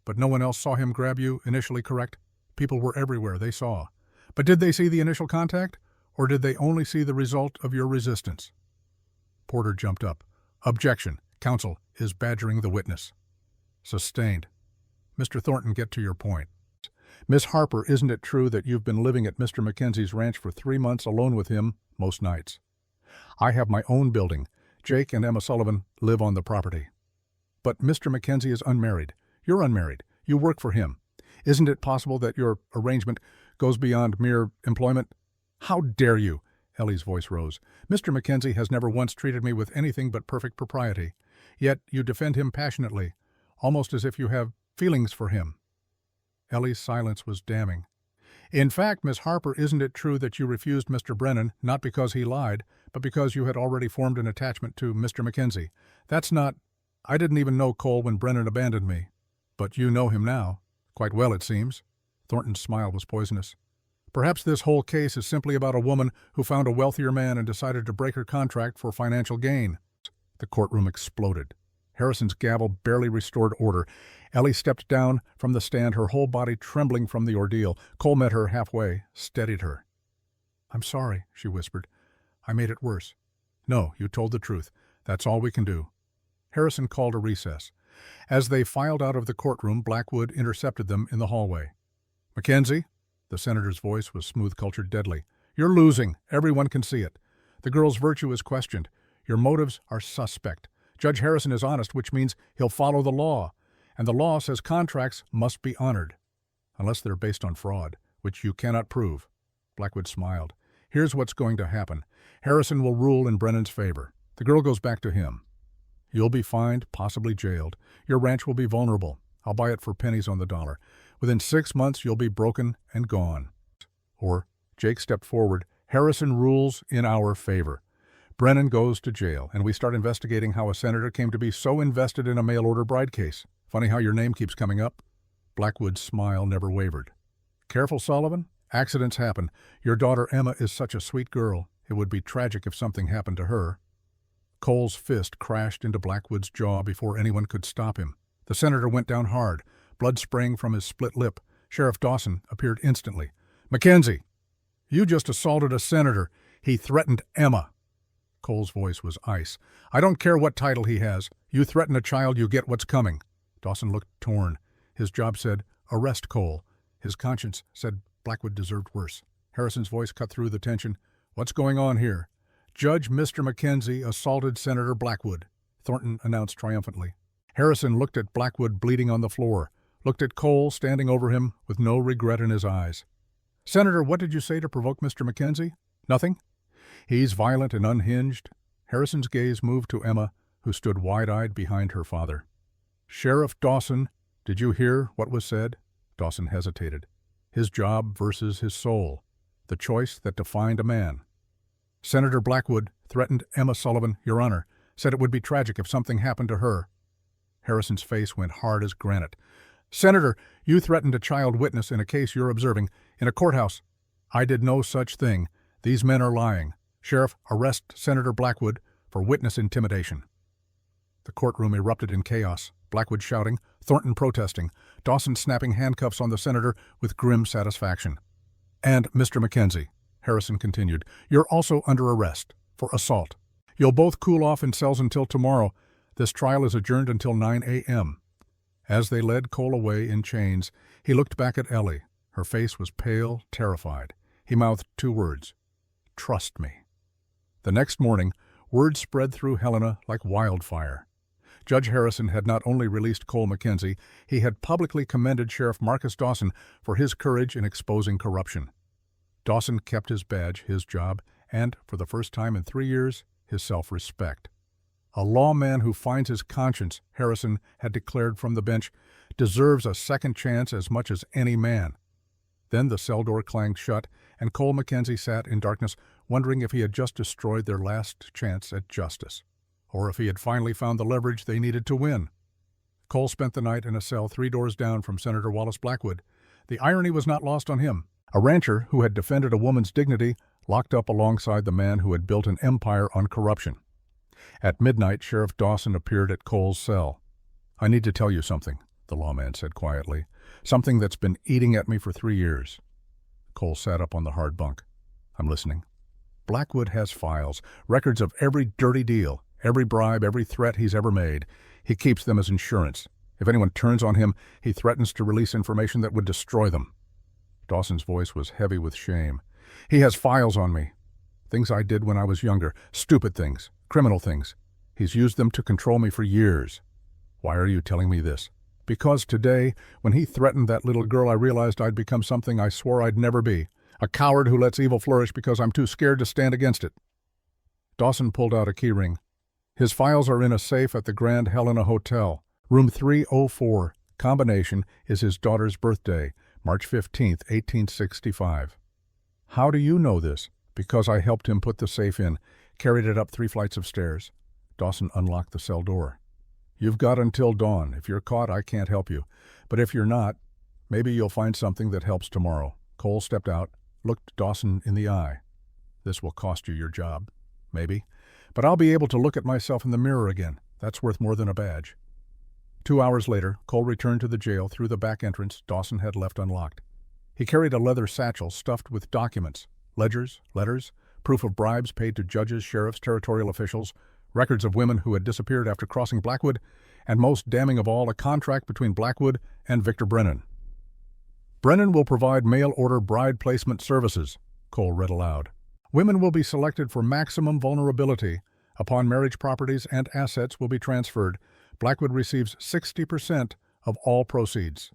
But no one else saw him grab you initially, correct? People were everywhere, they saw. But did they see the initial contact, or did they only see the result of your resistance? Porter jumped up. Objection. Counsel is badgering the witness. Sustained. Mr. Thornton, get to your point. Miss Harper, isn't it true that you've been living at Mr. Mackenzie's ranch for 3 months alone with him most nights? I have my own building. Jake and Emma Sullivan live on the property. But Mr. Mackenzie is unmarried. You're unmarried. You work for him. Isn't it possible that your arrangement goes beyond mere employment? How dare you? Ellie's voice rose. Mr. Mackenzie has never once treated me with anything but perfect propriety. Yet you defend him passionately, almost as if you have feelings for him. Ellie's silence was damning. In fact, Miss Harper, isn't it true that you refused Mr. Brennan, not because he lied, but because you had already formed an attachment to Mr. Mackenzie? That's not... I didn't even know Cole when Brennan abandoned me. But you know him now. Quite well, it seems. Thornton's smile was poisonous. Perhaps this whole case is simply about a woman who found a wealthier man and decided to break her contract for financial gain. The courtroom exploded. Harrison's gavel barely restored order. Ellie stepped down from the stand, her whole body trembling from the ordeal. Cole met her halfway, steadied her. I'm sorry, she whispered. I made it worse. No, you told the truth. That's all we can do. Harrison called a recess. As they filed out of the courtroom, Blackwood intercepted them in the hallway. Mackenzie? The senator's voice was smooth-cultured deadly. You're losing. Everyone can see it. The girl's virtue is questioned. Your motives are suspect. Judge Harrison is honest, which means he'll follow the law. And the law says contracts must be honored. Unless they're based on fraud, which you cannot prove. Blackwood smiled. Here's what's going to happen. Harrison will rule in Brennan's favor. The girl goes back to him. You'll be fined, possibly jailed. Your ranch will be vulnerable. I'll buy it for pennies on the dollar. Within 6 months, you'll be broken and gone. Or, Jake stepped forward, Harrison rules in our favor. Brennan goes to jail, and we start investigating how a senator came to be so invested in a mail-order bride case. Funny how your name keeps coming up. Blackwood's smile never wavered. Careful, Sullivan. Accidents happen. Your daughter Emma is such a sweet girl. It would be tragic if something happened to her. Cole's fist crashed into Blackwood's jaw before anyone could stop him. The senator went down hard, blood spraying from his split lip. Sheriff Dawson appeared instantly. Mackenzie, you just assaulted a senator. He threatened Emma. Cole's voice was ice. I don't care what title he has. You threaten a child, you get what's coming. Dawson looked torn. His job said, arrest Cole. His conscience said Blackwood deserved worse. Harrison's voice cut through the tension. What's going on here? Judge Mr. Mackenzie assaulted Senator Blackwood, Thornton announced triumphantly. Harrison looked at Blackwood bleeding on the floor, looked at Cole standing over him with no regret in his eyes. Senator, what did you say to provoke Mr. Mackenzie? Nothing? He's violent and unhinged. Harrison's gaze moved to Emma, who stood wide-eyed behind her father. Sheriff Dawson, did you hear what was said? Dawson hesitated. His job versus his soul. The choice that defined a man. Senator Blackwood threatened Emma Sullivan, Your Honor, said it would be tragic if something happened to her. Harrison's face went hard as granite. Senator, you threatened a child witness in a case you're observing in a courthouse. I did no such thing. These men are lying. Sheriff, arrest Senator Blackwood for witness intimidation. The courtroom erupted in chaos, Blackwood shouting, Thornton protesting, Dawson snapping handcuffs on the senator with grim satisfaction. "And, Mr. Mackenzie," Harrison continued, "you're also under arrest for assault. You'll both cool off in cells until tomorrow. This trial is adjourned until 9 a.m. As they led Cole away in chains, he looked back at Ellie. Her face was pale, terrified. He mouthed 2 words, "Trust me." The next morning, word spread through Helena like wildfire. Judge Harrison had not only released Cole Mackenzie, he had publicly commended Sheriff Marcus Dawson for his courage in exposing corruption. Dawson kept his badge, his job, and, for the first time in 3 years, his self-respect. A lawman who finds his conscience, Harrison had declared from the bench, deserves a second chance as much as any man. Then the cell door clanged shut, and Cole Mackenzie sat in darkness, wondering if he had just destroyed their last chance at justice, or if he had finally found the leverage they needed to win. Cole spent the night in a cell 3 doors down from Senator Wallace Blackwood. The irony was not lost on him. A rancher who had defended a woman's dignity locked up alongside the man who had built an empire on corruption. At midnight, Sheriff Dawson appeared at Cole's cell. "I need to tell you something," the lawman said quietly. "Something that's been eating at me for 3 years. Cole sat up on the hard bunk. "I'm listening." "Blackwood has files, records of every dirty deal, every bribe, every threat he's ever made. He keeps them as insurance. If anyone turns on him, he threatens to release information that would destroy them." Dawson's voice was heavy with shame. "He has files on me. Things I did when I was younger, stupid things, criminal things. He's used them to control me for years." "Why are you telling me this?" "Because today, when he threatened that little girl, I realized I'd become something I swore I'd never be. A coward who lets evil flourish because I'm too scared to stand against it." Dawson pulled out a keyring. "His files are in a safe at the Grand Helena Hotel. Room 304. Combination is his daughter's birthday, March 15th, 1865. "How do you know this?" "Because I helped him put the safe in, carried it up 3 flights of stairs." Dawson unlocked the cell door. "You've got until dawn. If you're caught, I can't help you. But if you're not, maybe you'll find something that helps tomorrow." Cole stepped out, looked Dawson in the eye. "This will cost you your job. Maybe. But I'll be able to look at myself in the mirror again. That's worth more than a badge." 2 hours later, Cole returned to the jail through the back entrance Dawson had left unlocked. He carried a leather satchel stuffed with documents, ledgers, letters, proof of bribes paid to judges, sheriffs, territorial officials, records of women who had disappeared after crossing Blackwood, and most damning of all, a contract between Blackwood and Victor Brennan. "Brennan will provide mail-order bride placement services," Cole read aloud. "Women will be selected for maximum vulnerability. Upon marriage, properties and assets will be transferred. Blackwood receives 60% of all proceeds."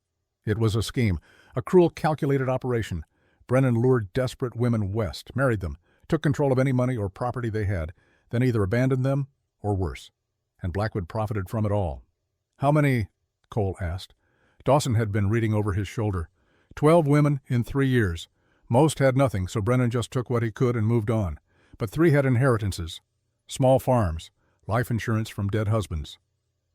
It was a scheme, a cruel, calculated operation. Brennan lured desperate women west, married them, took control of any money or property they had, then either abandoned them or worse. And Blackwood profited from it all. "How many?" Cole asked. Dawson had been reading over his shoulder. 12 women in 3 years. Most had nothing, so Brennan just took what he could and moved on. But 3 had inheritances, small farms, life insurance from dead husbands.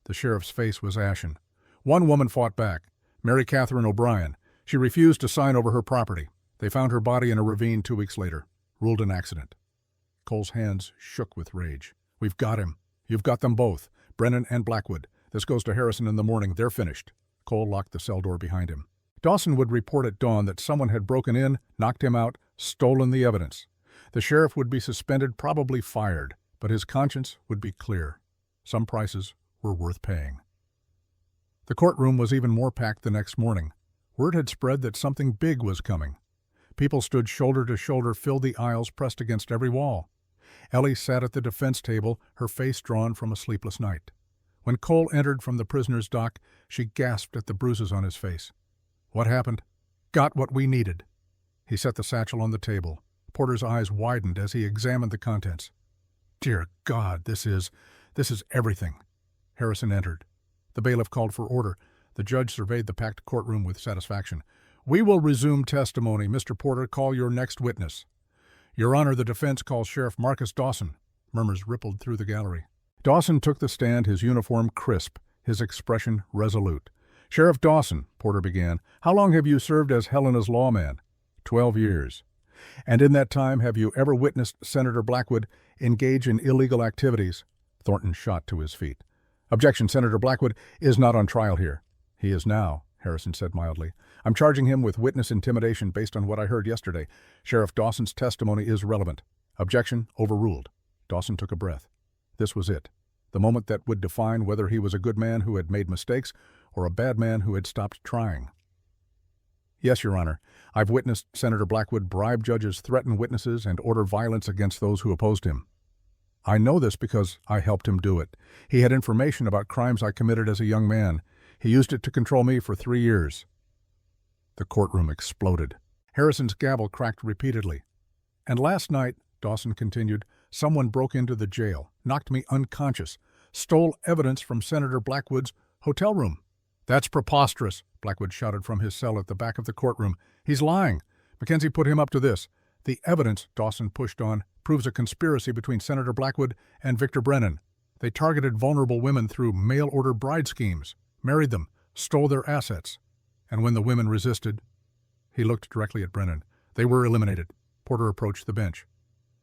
The sheriff's face was ashen. 1 woman fought back, Mary Catherine O'Brien. She refused to sign over her property. They found her body in a ravine 2 weeks later. Ruled an accident. Cole's hands shook with rage. "We've got him. You've got them both, Brennan and Blackwood. This goes to Harrison in the morning. They're finished." Cole locked the cell door behind him. Dawson would report at dawn that someone had broken in, knocked him out, stolen the evidence. The sheriff would be suspended, probably fired, but his conscience would be clear. Some prices were worth paying. The courtroom was even more packed the next morning. Word had spread that something big was coming. People stood shoulder to shoulder, filled the aisles, pressed against every wall. Ellie sat at the defense table, her face drawn from a sleepless night. When Cole entered from the prisoner's dock, she gasped at the bruises on his face. "What happened?" "Got what we needed." He set the satchel on the table. Porter's eyes widened as he examined the contents. "Dear God, this is everything." Harrison entered. The bailiff called for order. The judge surveyed the packed courtroom with satisfaction. "We will resume testimony. Mr. Porter, call your next witness." "Your Honor, the defense calls Sheriff Marcus Dawson." Murmurs rippled through the gallery. Dawson took the stand, his uniform crisp, his expression resolute. "Sheriff Dawson," Porter began, "how long have you served as Helena's lawman?" 12 years. "And in that time, have you ever witnessed Senator Blackwood engage in illegal activities?" Thornton shot to his feet. "Objection, Senator Blackwood is not on trial here." He is now, Harrison said mildly. I'm charging him with witness intimidation based on what I heard yesterday. Sheriff Dawson's testimony is relevant. Objection overruled. Dawson took a breath. This was it. The moment that would define whether he was a good man who had made mistakes or a bad man who had stopped trying. Yes, Your Honor. I've witnessed Senator Blackwood bribe judges, threaten witnesses, and order violence against those who opposed him. I know this because I helped him do it. He had information about crimes I committed as a young man. He used it to control me for 3 years. The courtroom exploded. Harrison's gavel cracked repeatedly. And last night, Dawson continued, someone broke into the jail, knocked me unconscious, stole evidence from Senator Blackwood's hotel room. That's preposterous, Blackwood shouted from his cell at the back of the courtroom. He's lying. Mackenzie put him up to this. The evidence, Dawson pushed on, proves a conspiracy between Senator Blackwood and Victor Brennan. They targeted vulnerable women through mail-order bride schemes, married them, stole their assets. And when the women resisted, he looked directly at Brennan. They were eliminated. Porter approached the bench.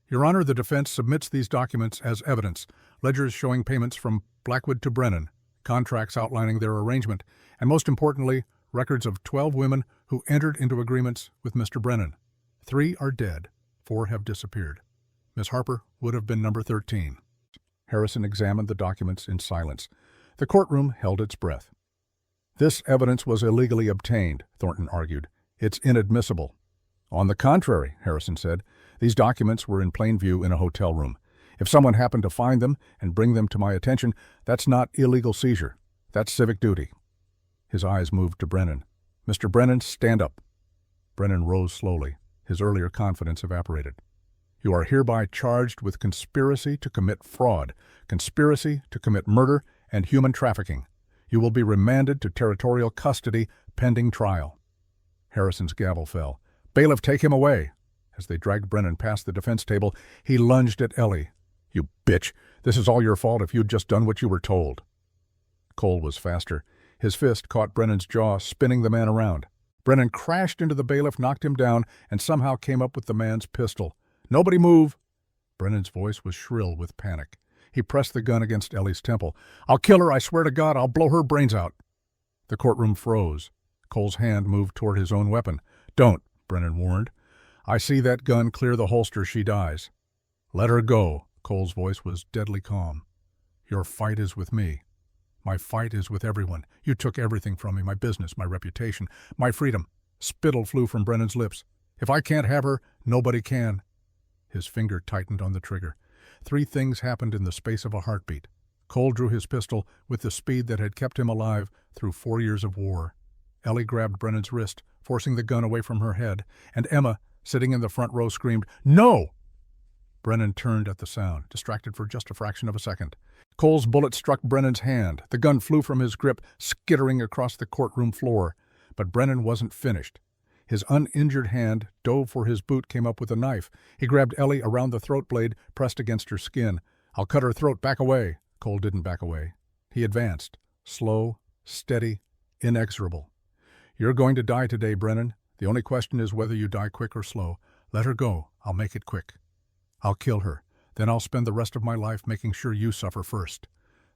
Your Honor, the defense submits these documents as evidence, ledgers showing payments from Blackwood to Brennan, contracts outlining their arrangement, and most importantly, records of 12 women who entered into agreements with Mr. Brennan. 3 are dead. 4 have disappeared. Miss Harper would have been number 13. Harrison examined the documents in silence. The courtroom held its breath. This evidence was illegally obtained, Thornton argued. It's inadmissible. On the contrary, Harrison said, these documents were in plain view in a hotel room. If someone happened to find them and bring them to my attention, that's not illegal seizure. That's civic duty. His eyes moved to Brennan. Mr. Brennan, stand up. Brennan rose slowly. His earlier confidence evaporated. You are hereby charged with conspiracy to commit fraud, conspiracy to commit murder, and human trafficking. You will be remanded to territorial custody pending trial. Harrison's gavel fell. Bailiff, take him away. As they dragged Brennan past the defense table, he lunged at Ellie. You bitch! This is all your fault if you'd just done what you were told. Cole was faster. His fist caught Brennan's jaw, spinning the man around. Brennan crashed into the bailiff, knocked him down, and somehow came up with the man's pistol. Nobody move! Brennan's voice was shrill with panic. He pressed the gun against Ellie's temple. I'll kill her, I swear to God, I'll blow her brains out. The courtroom froze. Cole's hand moved toward his own weapon. Don't, Brennan warned. I see that gun clear the holster, she dies. Let her go. Cole's voice was deadly calm. Your fight is with me. My fight is with everyone. You took everything from me, my business, my reputation, my freedom. Spittle flew from Brennan's lips. If I can't have her, nobody can. His finger tightened on the trigger. 3 things happened in the space of a heartbeat. Cole drew his pistol with the speed that had kept him alive through 4 years of war. Ellie grabbed Brennan's wrist, forcing the gun away from her head, and Emma, sitting in the front row, screamed, No! Brennan turned at the sound, distracted for just a fraction of a second. Cole's bullet struck Brennan's hand. The gun flew from his grip, skittering across the courtroom floor. But Brennan wasn't finished. His uninjured hand dove for his boot, came up with a knife. He grabbed Ellie around the throat blade, pressed against her skin. I'll cut her throat. Back away. Cole didn't back away. He advanced, slow, steady, inexorable. You're going to die today, Brennan. The only question is whether you die quick or slow. Let her go. I'll make it quick. I'll kill her. Then I'll spend the rest of my life making sure you suffer first.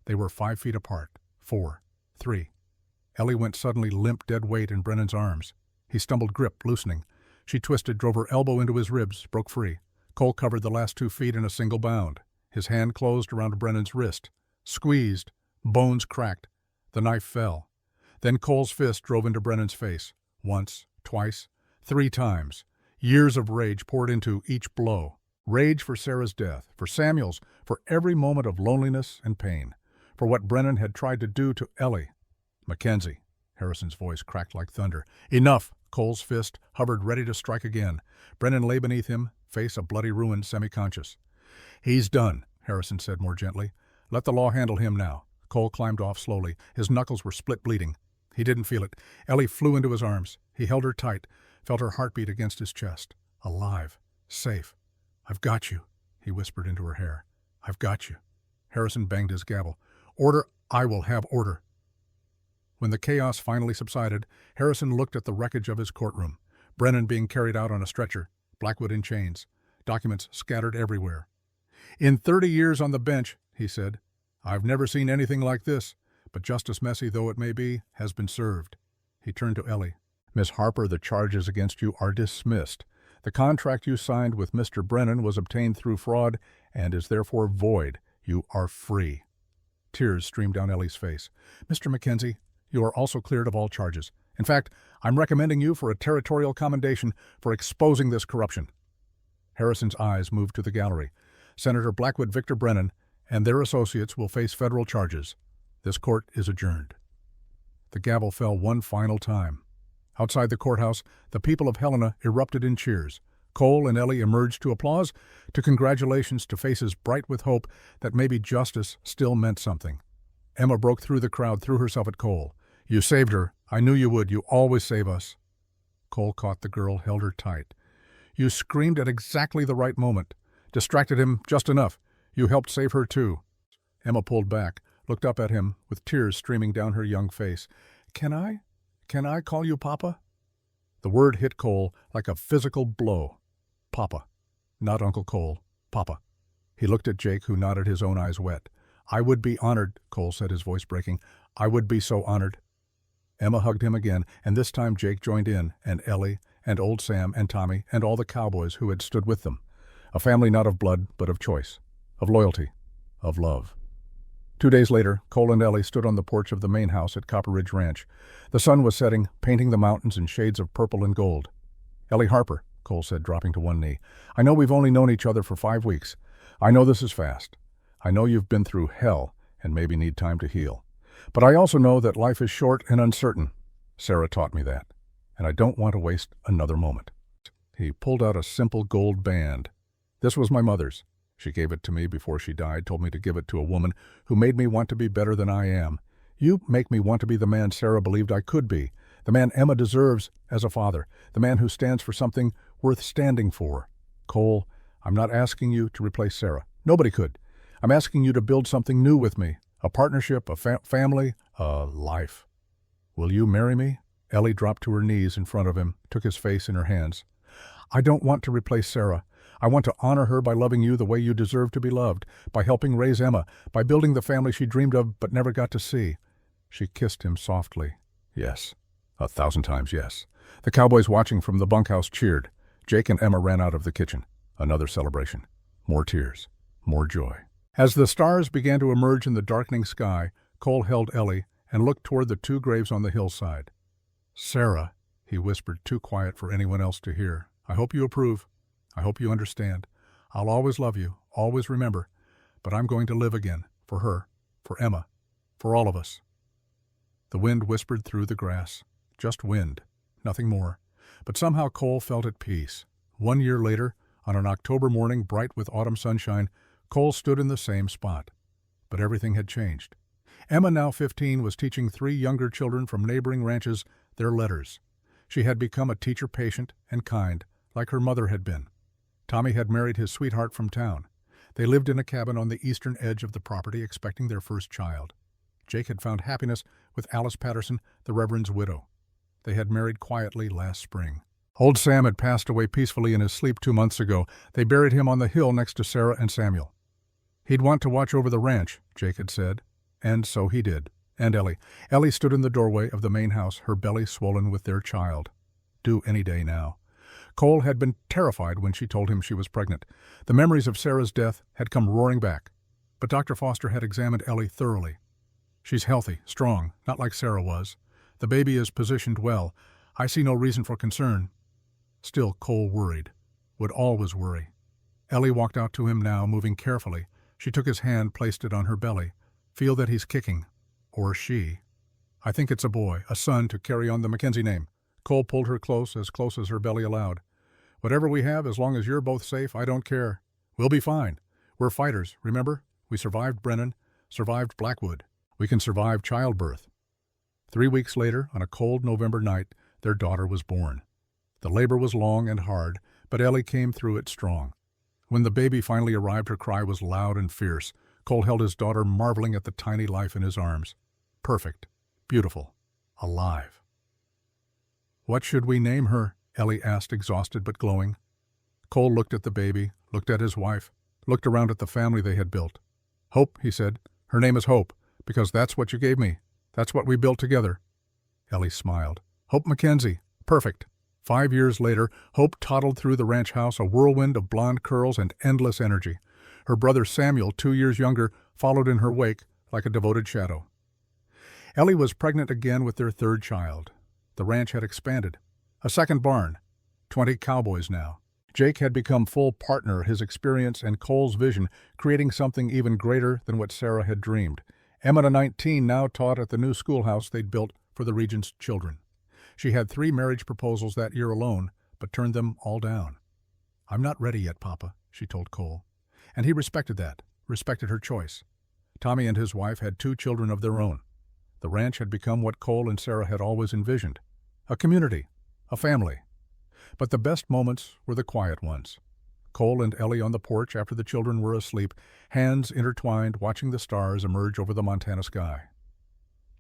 They were 5 feet apart. 4. 3. Ellie went suddenly limp, dead weight in Brennan's arms. He stumbled, grip loosening. She twisted, drove her elbow into his ribs, broke free. Cole covered the last 2 feet in a single bound. His hand closed around Brennan's wrist. Squeezed. Bones cracked. The knife fell. Then Cole's fist drove into Brennan's face. Once, twice, 3 times. Years of rage poured into each blow. Rage for Sarah's death, for Samuel's, for every moment of loneliness and pain, for what Brennan had tried to do to Ellie. Mackenzie. Harrison's voice cracked like thunder. Enough! Cole's fist hovered ready to strike again. Brennan lay beneath him, face a bloody ruin, semi-conscious. He's done, Harrison said more gently. Let the law handle him now. Cole climbed off slowly. His knuckles were split, bleeding. He didn't feel it. Ellie flew into his arms. He held her tight, felt her heartbeat against his chest. Alive. Safe. I've got you, he whispered into her hair. I've got you. Harrison banged his gavel. Order, I will have order. When the chaos finally subsided, Harrison looked at the wreckage of his courtroom. Brennan being carried out on a stretcher, Blackwood in chains, documents scattered everywhere. In 30 years on the bench, he said, I've never seen anything like this. but justice, messy though it may be, has been served." He turned to Ellie. "Miss Harper, the charges against you are dismissed. The contract you signed with Mr. Brennan was obtained through fraud and is therefore void. You are free." Tears streamed down Ellie's face. "Mr. Mackenzie, you are also cleared of all charges. In fact, I'm recommending you for a territorial commendation for exposing this corruption." Harrison's eyes moved to the gallery. "Senator Blackwood Victor Brennan and their associates will face federal charges. This court is adjourned." The gavel fell one final time. Outside the courthouse, the people of Helena erupted in cheers. Cole and Ellie emerged to applause, to congratulations, to faces bright with hope that maybe justice still meant something. Emma broke through the crowd, threw herself at Cole. "You saved her. I knew you would. You always save us." Cole caught the girl, held her tight. "You screamed at exactly the right moment. Distracted him just enough. You helped save her too." Emma pulled back, looked up at him, with tears streaming down her young face. Can I call you Papa?" The word hit Cole like a physical blow. Papa. Not Uncle Cole. Papa. He looked at Jake, who nodded, his own eyes wet. "I would be honored," Cole said, his voice breaking. "I would be so honored." Emma hugged him again, and this time Jake joined in, and Ellie, and old Sam, and Tommy, and all the cowboys who had stood with them. A family not of blood, but of choice, of loyalty, of love. 2 days later, Cole and Ellie stood on the porch of the main house at Copper Ridge Ranch. The sun was setting, painting the mountains in shades of purple and gold. "Ellie Harper," Cole said, dropping to one knee, "I know we've only known each other for 5 weeks. I know this is fast. I know you've been through hell and maybe need time to heal. But I also know that life is short and uncertain. Sarah taught me that, and I don't want to waste another moment." He pulled out a simple gold band. "This was my mother's. She gave it to me before she died, told me to give it to a woman who made me want to be better than I am. You make me want to be the man Sarah believed I could be, the man Emma deserves as a father, the man who stands for something worth standing for. Cole, I'm not asking you to replace Sarah. Nobody could. I'm asking you to build something new with me, a partnership, a family, a life. Will you marry me?" Ellie dropped to her knees in front of him, took his face in her hands. "I don't want to replace Sarah. I want to honor her by loving you the way you deserve to be loved, by helping raise Emma, by building the family she dreamed of but never got to see." She kissed him softly. "Yes. 1,000 times yes." The cowboys watching from the bunkhouse cheered. Jake and Emma ran out of the kitchen. Another celebration. More tears. More joy. As the stars began to emerge in the darkening sky, Cole held Ellie and looked toward the 2 graves on the hillside. "Sarah," he whispered, too quiet for anyone else to hear, "I hope you approve. I hope you understand. I'll always love you, always remember, but I'm going to live again, for her, for Emma, for all of us." The wind whispered through the grass. Just wind, nothing more. But somehow Cole felt at peace. 1 year later, on an October morning bright with autumn sunshine, Cole stood in the same spot. But everything had changed. Emma, now 15, was teaching 3 younger children from neighboring ranches their letters. She had become a teacher patient and kind, like her mother had been. Tommy had married his sweetheart from town. They lived in a cabin on the eastern edge of the property, expecting their first child. Jake had found happiness with Alice Patterson, the Reverend's widow. They had married quietly last spring. Old Sam had passed away peacefully in his sleep 2 months ago. They buried him on the hill next to Sarah and Samuel. He'd want to watch over the ranch, Jake had said, and so he did. And Ellie. Ellie stood in the doorway of the main house, her belly swollen with their child. Due any day now. Cole had been terrified when she told him she was pregnant. The memories of Sarah's death had come roaring back. But Dr. Foster had examined Ellie thoroughly. "She's healthy, strong, not like Sarah was. The baby is positioned well. I see no reason for concern." Still, Cole worried. Would always worry. Ellie walked out to him now, moving carefully. She took his hand, placed it on her belly. "Feel that he's kicking. Or she. I think it's a boy, a son, to carry on the Mackenzie name." Cole pulled her close as her belly allowed. "Whatever we have, as long as you're both safe, I don't care. We'll be fine. We're fighters, remember? We survived Brennan, survived Blackwood. We can survive childbirth." 3 weeks later, on a cold November night, their daughter was born. The labor was long and hard, but Ellie came through it strong. When the baby finally arrived, her cry was loud and fierce. Cole held his daughter, marveling at the tiny life in his arms. Perfect, beautiful, alive. "What should we name her?" Ellie asked, exhausted but glowing. Cole looked at the baby, looked at his wife, looked around at the family they had built. "Hope," he said. "Her name is Hope, Because that's what you gave me. That's what we built together." Ellie smiled. "Hope Mackenzie. Perfect." 5 years later, Hope toddled through the ranch house, a whirlwind of blonde curls and endless energy. Her brother Samuel, 2 years younger, followed in her wake like a devoted shadow. Ellie was pregnant again with their third child. The ranch had expanded. A second barn. 20 cowboys now. Jake had become full partner, his experience and Cole's vision, creating something even greater than what Sarah had dreamed. Emma, 19, now taught at the new schoolhouse they'd built for the region's children. She had 3 marriage proposals that year alone, but turned them all down. "I'm not ready yet, Papa," she told Cole. And he respected that, respected her choice. Tommy and his wife had 2 children of their own. The ranch had become what Cole and Sarah had always envisioned. A community, a family. But the best moments were the quiet ones. Cole and Ellie on the porch after the children were asleep, hands intertwined, watching the stars emerge over the Montana sky.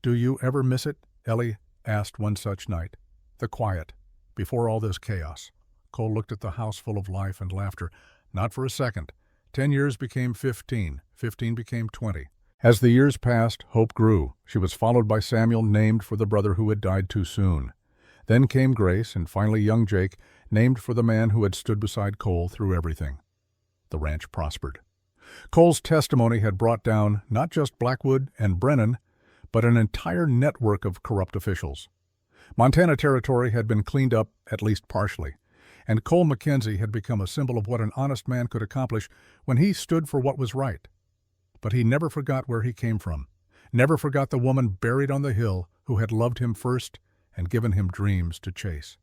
"Do you ever miss it?" Ellie asked one such night. "The quiet, before all this chaos." Cole looked at the house full of life and laughter. Not for a second. 10 years became 15. 15 became 20. As the years passed, Hope grew. She was followed by Samuel, named for the brother who had died too soon. Then came Grace, and finally young Jake, named for the man who had stood beside Cole through everything. The ranch prospered. Cole's testimony had brought down not just Blackwood and Brennan, but an entire network of corrupt officials. Montana Territory had been cleaned up, at least partially, and Cole Mackenzie had become a symbol of what an honest man could accomplish when he stood for what was right. But he never forgot where he came from, never forgot the woman buried on the hill who had loved him first and given him dreams to chase.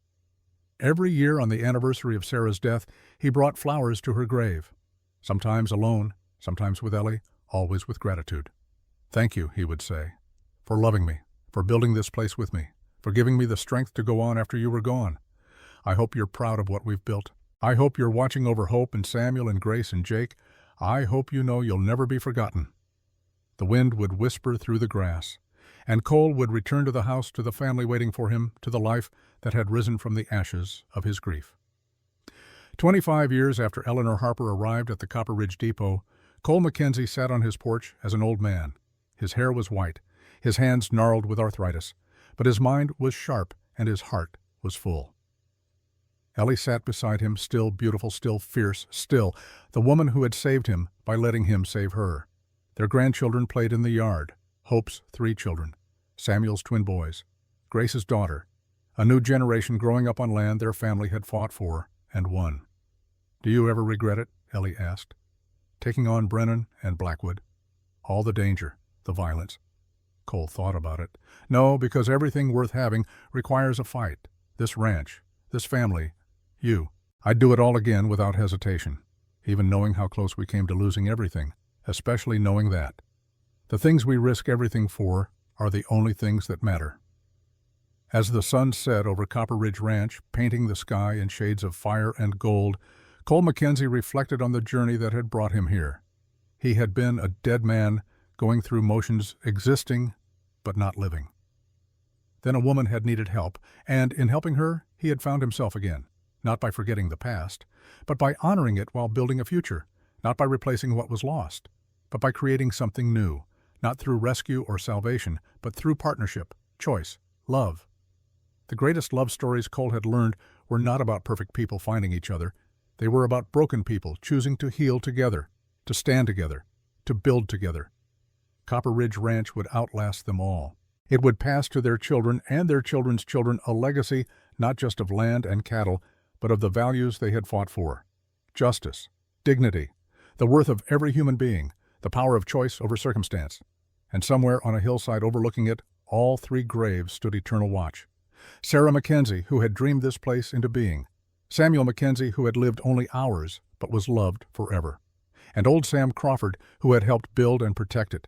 Every year on the anniversary of Sarah's death, he brought flowers to her grave, sometimes alone, sometimes with Ellie, always with gratitude. "Thank you," he would say, "for loving me, for building this place with me, for giving me the strength to go on after you were gone. I hope you're proud of what we've built. I hope you're watching over Hope and Samuel and Grace and Jake. I hope you know you'll never be forgotten." The wind would whisper through the grass, and Cole would return to the house, to the family waiting for him, to the life that had risen from the ashes of his grief. 25 years after Eleanor Harper arrived at the Copper Ridge Depot, Cole Mackenzie sat on his porch as an old man. His hair was white, his hands gnarled with arthritis, but his mind was sharp and his heart was full. Ellie sat beside him, still beautiful, still fierce, still the woman who had saved him by letting him save her. Their grandchildren played in the yard, Hope's 3 children, Samuel's twin boys, Grace's daughter, a new generation growing up on land their family had fought for and won. "Do you ever regret it?" Ellie asked. "Taking on Brennan and Blackwood? All the danger, the violence." Cole thought about it. "No, because everything worth having requires a fight. This ranch, this family, you. I'd do it all again without hesitation, even knowing how close we came to losing everything, especially knowing that the things we risk everything for are the only things that matter." As the sun set over Copper Ridge Ranch, painting the sky in shades of fire and gold, Cole Mackenzie reflected on the journey that had brought him here. He had been a dead man, going through motions, existing, but not living. Then a woman had needed help, and in helping her, he had found himself again, not by forgetting the past, but by honoring it while building a future, not by replacing what was lost, but by creating something new, not through rescue or salvation, but through partnership, choice, love. The greatest love stories Cole had learned were not about perfect people finding each other. They were about broken people choosing to heal together, to stand together, to build together. Copper Ridge Ranch would outlast them all. It would pass to their children and their children's children a legacy not just of land and cattle, but of the values they had fought for. Justice, dignity, the worth of every human being, the power of choice over circumstance. And somewhere on a hillside overlooking it, all 3 graves stood eternal watch. Sarah Mackenzie, who had dreamed this place into being. Samuel Mackenzie, who had lived only hours, but was loved forever. And old Sam Crawford, who had helped build and protect it.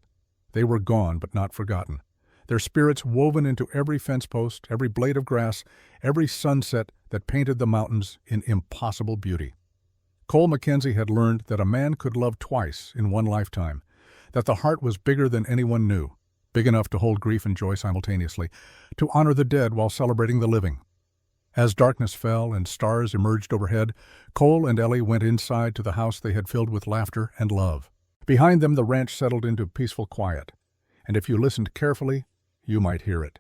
They were gone, but not forgotten. Their spirits woven into every fence post, every blade of grass, every sunset that painted the mountains in impossible beauty. Cole Mackenzie had learned that a man could love twice in one lifetime, that the heart was bigger than anyone knew, big enough to hold grief and joy simultaneously, to honor the dead while celebrating the living. As darkness fell and stars emerged overhead, Cole and Ellie went inside to the house they had filled with laughter and love. Behind them the ranch settled into peaceful quiet, and if you listened carefully, you might hear it.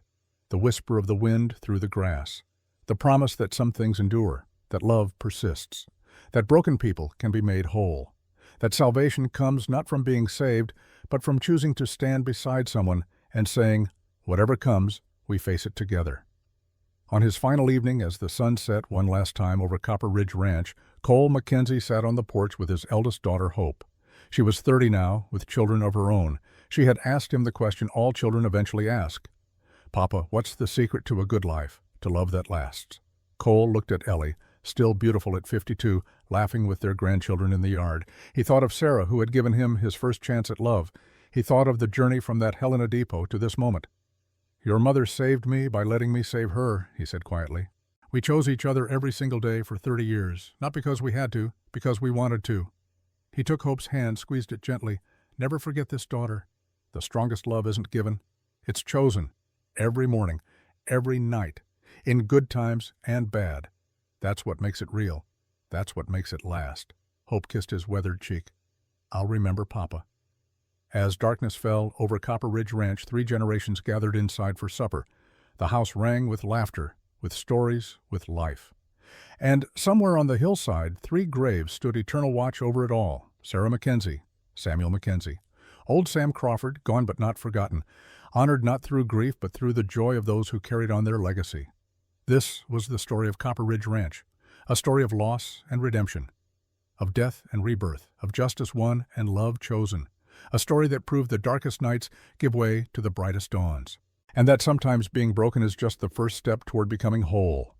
The whisper of the wind through the grass. The promise that some things endure, that love persists, that broken people can be made whole, that salvation comes not from being saved, but from choosing to stand beside someone and saying, whatever comes, we face it together. On his final evening, as the sun set one last time over Copper Ridge Ranch, Cole Mackenzie sat on the porch with his eldest daughter, Hope. She was 30 now, with children of her own. She had asked him the question all children eventually ask. Papa, what's the secret to a good life, to love that lasts? Cole looked at Ellie, still beautiful at 52, laughing with their grandchildren in the yard. He thought of Sarah, who had given him his first chance at love. He thought of the journey from that Helena depot to this moment. Your mother saved me by letting me save her, he said quietly. We chose each other every single day for 30 years, not because we had to, because we wanted to. He took Hope's hand, squeezed it gently. Never forget this, daughter. The strongest love isn't given. It's chosen. Every morning, every night, in good times and bad. That's what makes it real. That's what makes it last. Hope kissed his weathered cheek. I'll remember Papa. As darkness fell over Copper Ridge Ranch, 3 generations gathered inside for supper. The house rang with laughter, with stories, with life. And somewhere on the hillside, 3 graves stood eternal watch over it all. Sarah Mackenzie, Samuel Mackenzie. Old Sam Crawford, gone but not forgotten, honored not through grief but through the joy of those who carried on their legacy. This was the story of Copper Ridge Ranch, a story of loss and redemption, of death and rebirth, of justice won and love chosen. A story that proved the darkest nights give way to the brightest dawns, and that sometimes being broken is just the first step toward becoming whole.